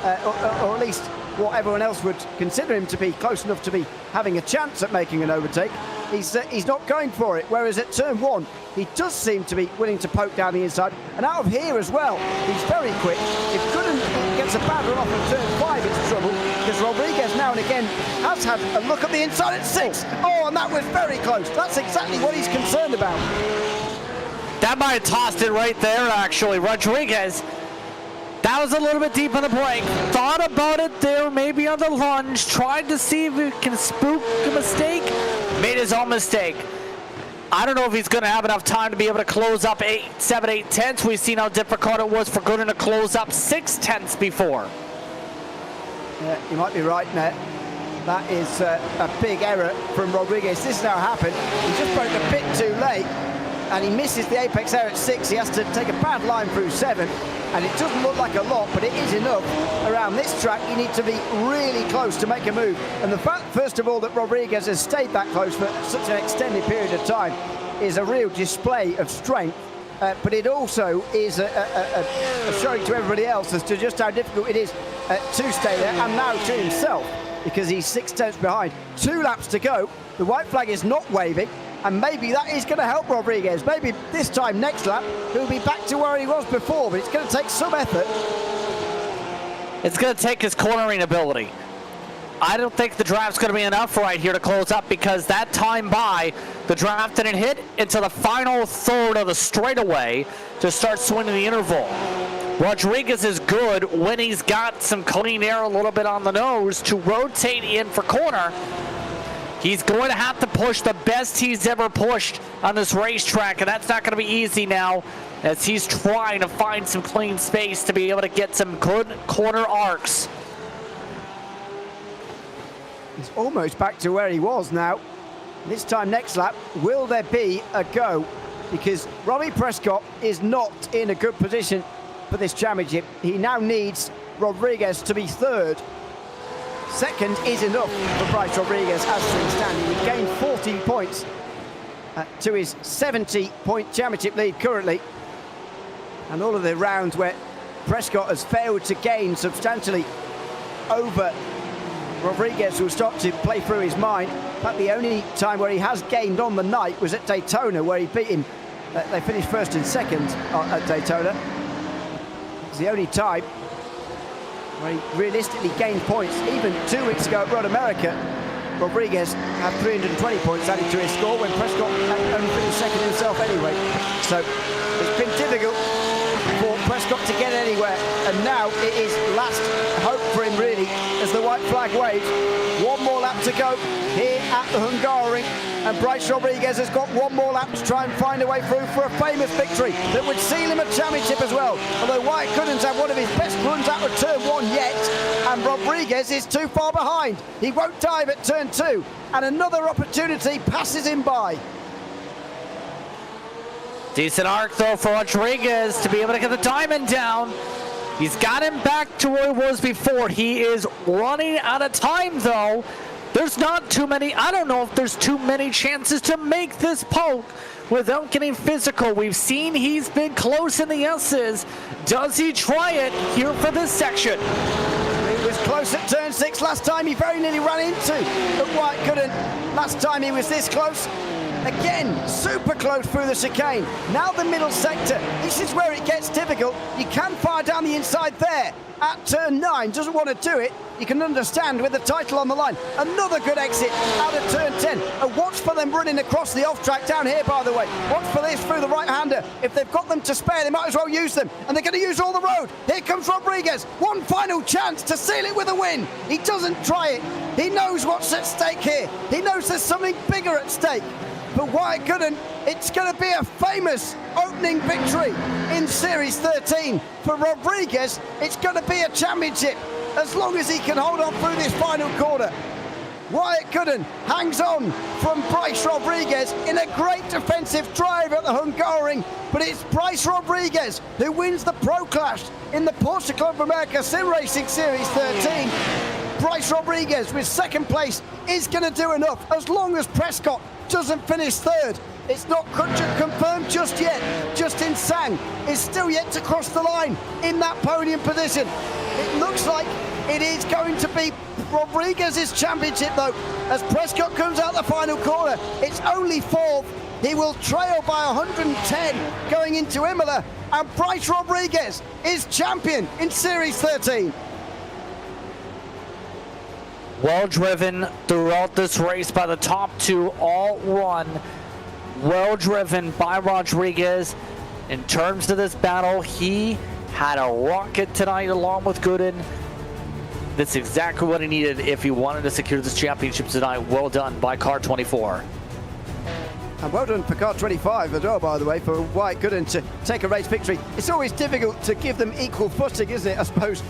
or at least what everyone else would consider him to be close enough to be having a chance at making an overtake, he's not going for it. Whereas at turn 1, he does seem to be willing to poke down the inside. And out of here as well, he's very quick. If Gooden gets a bad run off at turn 5, it's trouble, because Rodriguez now and again has had a look at the inside at 6. Oh, and that was very close. That's exactly what he's concerned about. That might have tossed it right there, actually. Rodriguez, that was a little bit deep on the brake. Thought about it there, maybe on the lunge. Tried to see if he can spook a mistake. Made his own mistake. I don't know if he's going to have enough time to be able to close up 7, 8 tenths. We've seen how difficult it was for Gooden to close up 6 tenths before. Yeah, you might be right, Ned. That is a big error from Rodriguez. This has now happened. He just broke a bit too late, and he misses the apex air at 6. He has to take a bad line through 7, and it doesn't look like a lot, but it is enough. Around this track, you need to be really close to make a move. And the fact, first of all, that Rodriguez has stayed that close for such an extended period of time is a real display of strength. But it also is a showing to everybody else as to just how difficult it is to stay there, and now to himself, because he's 6 tenths behind. 2 laps to go. The white flag is not waving, and maybe that is going to help Rodriguez. Maybe this time, next lap, he'll be back to where he was before, but it's going to take some effort. It's going to take his cornering ability. I don't think the draft's going to be enough right here to close up, because that time by, the draft didn't hit until the final third of the straightaway to start swinging the interval. Rodriguez is good when he's got some clean air a little bit on the nose to rotate in for corner. He's going to have to push the best he's ever pushed on this racetrack, and that's not going to be easy now, as he's trying to find some clean space to be able to get some good corner arcs. He's almost back to where he was now. This time next lap, will there be a go? Because Robbie Prescott is not in a good position for this championship. He now needs Rodriguez to be third. Second is enough for Bryce Rodriguez as things stand. He would gain 14 points to his 70-point championship lead currently. And all of the rounds where Prescott has failed to gain substantially over Rodriguez will start to play through his mind. In fact, the only time where he has gained on the night was at Daytona, where he beat him. They finished first and second at Daytona. It's the only time where he realistically gained points. Even 2 weeks ago at Road America, Rodriguez had 320 points added to his score when Prescott only finished second himself anyway. So it's been difficult for Prescott to get anywhere, and now it is last hope for him really, as the white flag waves. One more lap to go here at the Hungaroring, and Bryce Rodriguez has got one more lap to try and find a way through for a famous victory that would seal him a championship as well. Although Wyatt couldn't have one of his best runs out of turn 1 yet, and Rodriguez is too far behind. He won't dive at turn 2, and another opportunity passes him by. Decent arc though for Rodriguez to be able to get the diamond down. He's got him back to where he was before. He is running out of time though. There's not too many, I don't know if there's too many chances to make this poke without getting physical. We've seen he's been close in the S's. Does he try it here for this section? He was close at turn 6 last time. He very nearly ran into, but Wyatt couldn't. Last time he was this close. Again, super close through the chicane. Now the middle sector. This is where it gets difficult. You can fire down the inside there at turn 9. Doesn't want to do it. You can understand with the title on the line. Another good exit out of turn 10. And watch for them running across the off-track down here, by the way. Watch for this through the right-hander. If they've got them to spare, they might as well use them. And they're going to use all the road. Here comes Rodriguez. One final chance to seal it with a win. He doesn't try it. He knows what's at stake here. He knows there's something bigger at stake. But Wyatt couldn't. It's going to be a famous opening victory in Series 13. For Rodriguez, it's going to be a championship as long as he can hold on through this final corner. Wyatt couldn't hangs on from Bryce Rodriguez in a great defensive drive at the Hungaroring, but it's Bryce Rodriguez who wins the Pro Clash in the Porsche Club of America Sim Racing Series 13. Bryce Rodriguez with second place is going to do enough as long as Prescott doesn't finish third. It's not confirmed just yet. Justin Sang is still yet to cross the line in that podium position. It looks like it is going to be Rodriguez's championship though, as Prescott comes out the final corner. It's only fourth. He will trail by 110 going into Imola, and Bryce Rodriguez is champion in Series 13. Well driven throughout this race by the top two, all run. Well driven by Rodriguez. In terms of this battle, he had a rocket tonight along with Gooden. That's exactly what he needed if he wanted to secure this championship tonight. Well done by Car 24. And well done for Car 25 as well, by the way, for Wyatt Gooden to take a race victory. It's always difficult to give them equal footing, isn't it, I suppose,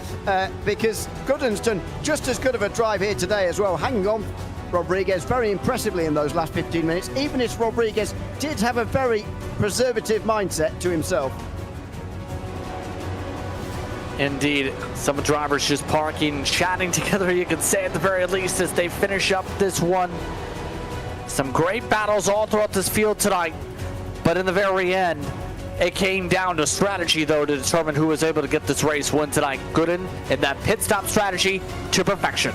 because Gooden's done just as good of a drive here today as well, hanging on Rodriguez very impressively in those last 15 minutes, even if Rodriguez did have a very preservative mindset to himself. Indeed, some drivers just parking, chatting together, you could say at the very least, as they finish up this one. Some great battles all throughout this field tonight, but in the very end, it came down to strategy, though, to determine who was able to get this race win tonight. Gooden in that pit stop strategy to perfection.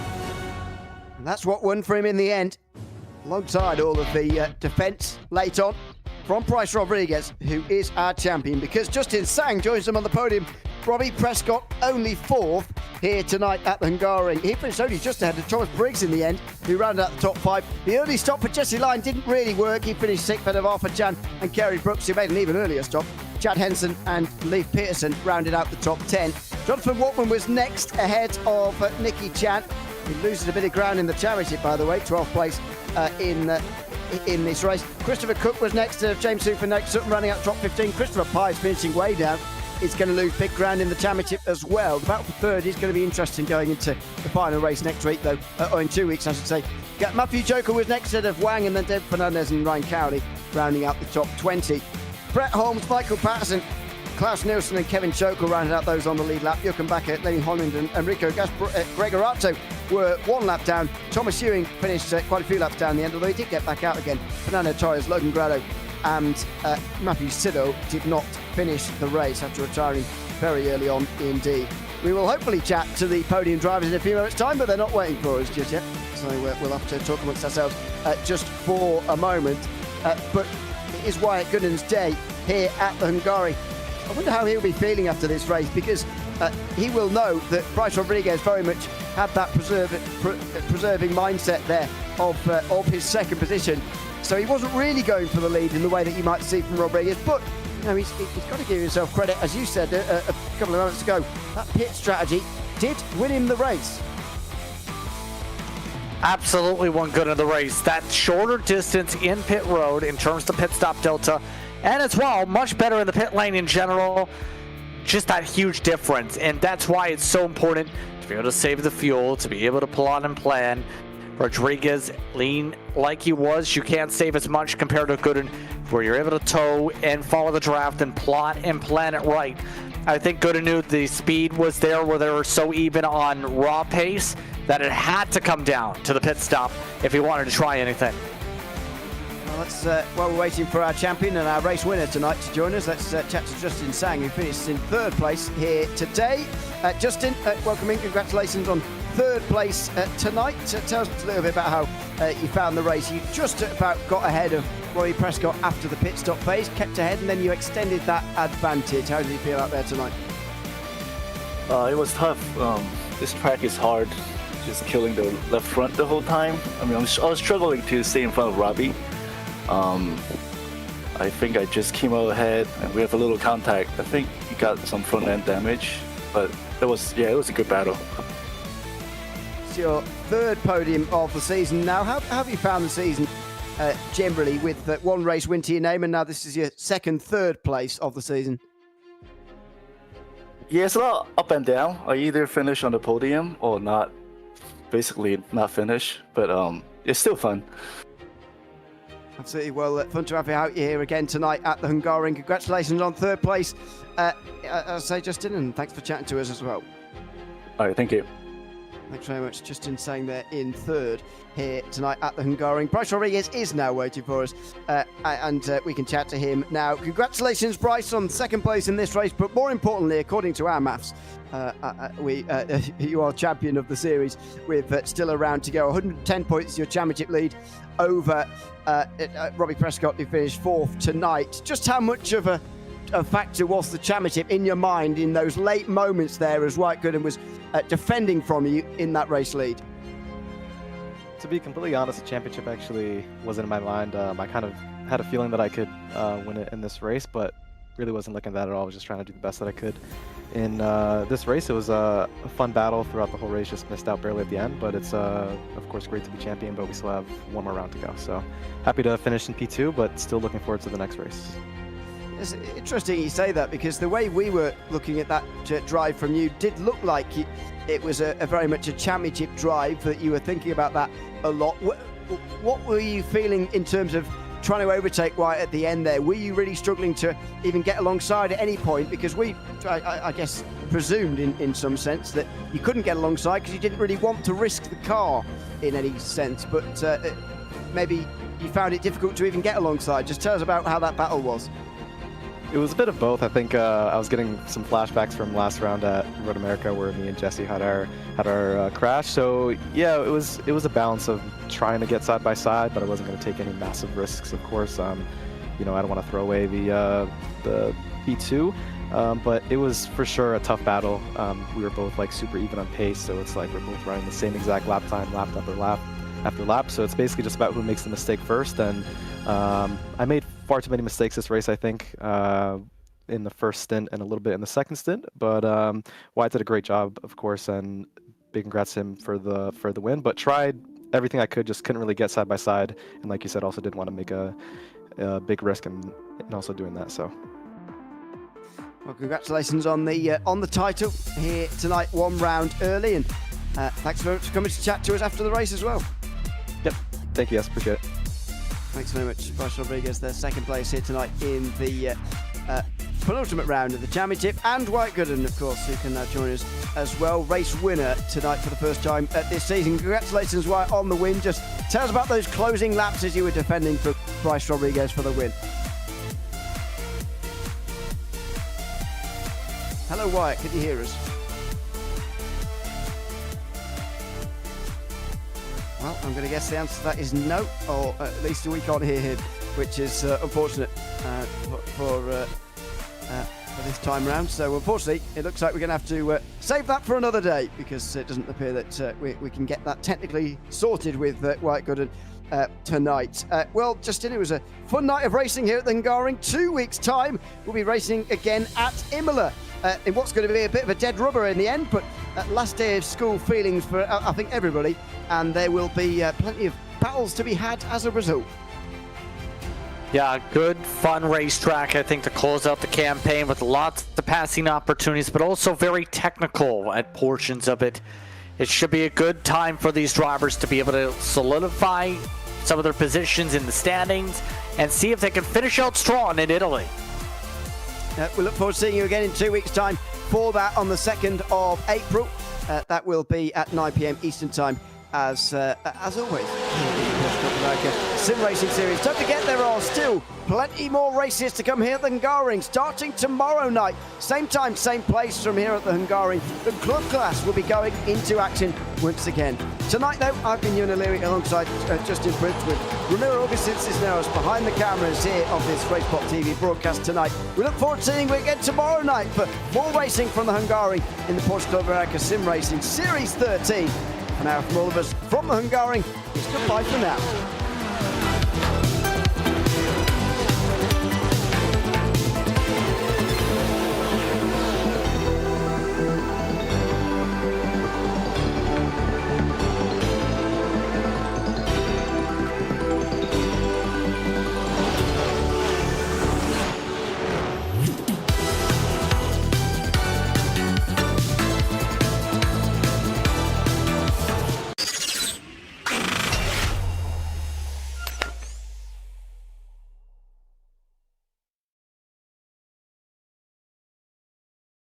And that's what won for him in the end, alongside all of the defence late on from Bryce Rodriguez, who is our champion, because Justin Sang joins them on the podium. Robbie Prescott only fourth here tonight at the Hungaroring. He finished only just ahead of Thomas Briggs in the end, who rounded out the top 5. The early stop for Jesse Lyon didn't really work. He finished 6th ahead of Arthur Chan and Kerry Brooks, who made an even earlier stop. Chad Henson and Leif Peterson rounded out the top 10. Jonathan Waltman was next ahead of Nicky Chan. He loses a bit of ground in the championship, by the way, 12th place in this race. Christopher Cook was next to James Hooper, next Sutton running out top 15. Christopher Pye finishing way down. Is going to lose big ground in the championship as well. The battle for third is going to be interesting going into the final race next week, though, or in 2 weeks, I should say. Matthew Joker was next ahead of Wang, and then Dave Fernandez and Ryan Cowley rounding out the top 20. Brett Holmes, Michael Patterson, Klaus Nielsen and Kevin Choker rounded out those on the lead lap. Jochen Bakker, Lenny Holland and Enrico Gregorato were one lap down. Thomas Ewing finished quite a few laps down in the end, although he did get back out again. Fernando Torres, Logan Grado and Matthew Sido did not finish the race after retiring very early on indeed. We will hopefully chat to the podium drivers in a few moments' time, but they're not waiting for us just yet. So we'll have to talk amongst ourselves just for a moment. But it is Wyatt Gooden's day here at the Hungaroring. I wonder how he'll be feeling after this race, because he will know that Bryce Rodriguez very much had that preserving mindset there of his second position. So he wasn't really going for the lead in the way that you might see from Rodriguez, but you know, he's got to give himself credit. As you said a couple of moments ago, that pit strategy did win him the race. absolutely one good in the race. That shorter distance in pit road in terms of pit stop delta, and as well, much better in the pit lane in general. Just that huge difference, and that's why it's so important to be able to save the fuel, to be able to plot and plan. Rodriguez, lean like he was, you can't save as much compared to Gooden, where you're able to tow and follow the draft and plot and plan it right. I think Gooden knew the speed was there, where they were so even on raw pace that it had to come down to the pit stop if he wanted to try anything. Well, let's, while we're waiting for our champion and our race winner tonight to join us, let's chat to Justin Sang, who finished in third place here today. Justin, welcome in. Congratulations on third place tonight. Tell us a little bit about how you found the race. You just about got ahead of Robbie Prescott after the pit stop phase, kept ahead, and then you extended that advantage. How did you feel out there tonight? It was tough. This track is hard, just killing the left front the whole time. I mean, I was struggling to stay in front of Robbie. I think I just came out ahead, and we have a little contact. I think he got some front end damage, but it was a good battle. It's your third podium of the season now. How have you found the season generally, with one race win to your name, and now this is your third place of the season? Yeah, it's a lot up and down. I either finish on the podium or not, basically not finish, but it's still fun. Absolutely. Well, fun to have you out here again tonight at the Hungaroring. Congratulations on third place. I'll say, Justin, and thanks for chatting to us as well. All right, thank you. Thanks very much. Justin Sang there in third here tonight at the Hungaroring. Bryce Rodriguez is now waiting for us, and we can chat to him now. Congratulations, Bryce, on second place in this race, but more importantly, according to our maths, you are champion of the series with still a round to go. 110 points, your championship lead over Robbie Prescott, who finished fourth tonight. Just how much of a factor was the championship in your mind in those late moments there as White Gooden was defending from you in that race lead? To be completely honest, the championship actually wasn't in my mind. I kind of had a feeling that I could win it in this race, but really wasn't looking at that at all. I was just trying to do the best that I could. In this race, it was a fun battle throughout the whole race, just missed out barely at the end, but it's of course great to be champion, but we still have one more round to go. So happy to finish in P2, but still looking forward to the next race. It's interesting you say that, because the way we were looking at that drive from you did look like it was a very much a championship drive, that you were thinking about that a lot. What were you feeling in terms of trying to overtake White at the end there? Were you really struggling to even get alongside at any point? Because we, I guess, presumed in some sense that you couldn't get alongside because you didn't really want to risk the car in any sense, but maybe you found it difficult to even get alongside. Just tell us about how that battle was. It was a bit of both. I think I was getting some flashbacks from last round at Road America, where me and Jesse had our crash. So yeah, it was a balance of trying to get side by side, but I wasn't going to take any massive risks. Of course, you know, I don't want to throw away the P2, but it was for sure a tough battle. We were both like super even on pace, so it's like we're both running the same exact lap time, lap after lap after lap. So it's basically just about who makes the mistake first. And I made far too many mistakes this race, I think, in the first stint and a little bit in the second stint. But Wyatt did a great job, of course, and big congrats to him for the win. But tried everything I could, just couldn't really get side by side. And like you said, also didn't want to make a big risk and also doing that. So. Well, congratulations on the title here tonight, one round early, and thanks very much for coming to chat to us after the race as well. Yep, thank you, yes, appreciate it. Thanks very much, Bryce Rodriguez, their second place here tonight in the penultimate round of the championship, and White Gooden, of course, who can now join us as well. Race winner tonight for the first time this season. Congratulations, White, on the win. Just tell us about those closing laps as you were defending for Bryce Rodriguez for the win. Hello, Wyatt, can you hear us? Well, I'm going to guess the answer to that is no, or at least we can't hear him, which is unfortunate for this time round. So unfortunately, it looks like we're going to have to save that for another day, because it doesn't appear that we can get that technically sorted with White Gooden tonight. Well, Justin, it was a fun night of racing here at the Hungaroring. 2 weeks' time, we'll be racing again at Imola in what's going to be a bit of a dead rubber in the end, but last day of school feelings for, I think, everybody, and there will be plenty of battles to be had as a result. Yeah, good, fun racetrack, I think, to close out the campaign with lots of passing opportunities, but also very technical at portions of it. It should be a good time for these drivers to be able to solidify some of their positions in the standings and see if they can finish out strong in Italy. We look forward to seeing you again in 2 weeks' time for that on the 2nd of April. That will be at 9 p.m. Eastern Time, as always. Sim Racing Series. Don't forget, there are still plenty more races to come here at the Hungaroring, starting tomorrow night. Same time, same place from here at the Hungaroring. The club class will be going into action once again. Tonight, though, I've been Ewan O'Leary alongside Justin Prince with Ramiro Augustin Cisneros behind the cameras here of this RaceSpotTV broadcast tonight. We look forward to seeing you again tomorrow night for more racing from the Hungaroring in the Porsche Club America Sim Racing Series 13. For now, from all of us from the Hungaroring, it's goodbye for now.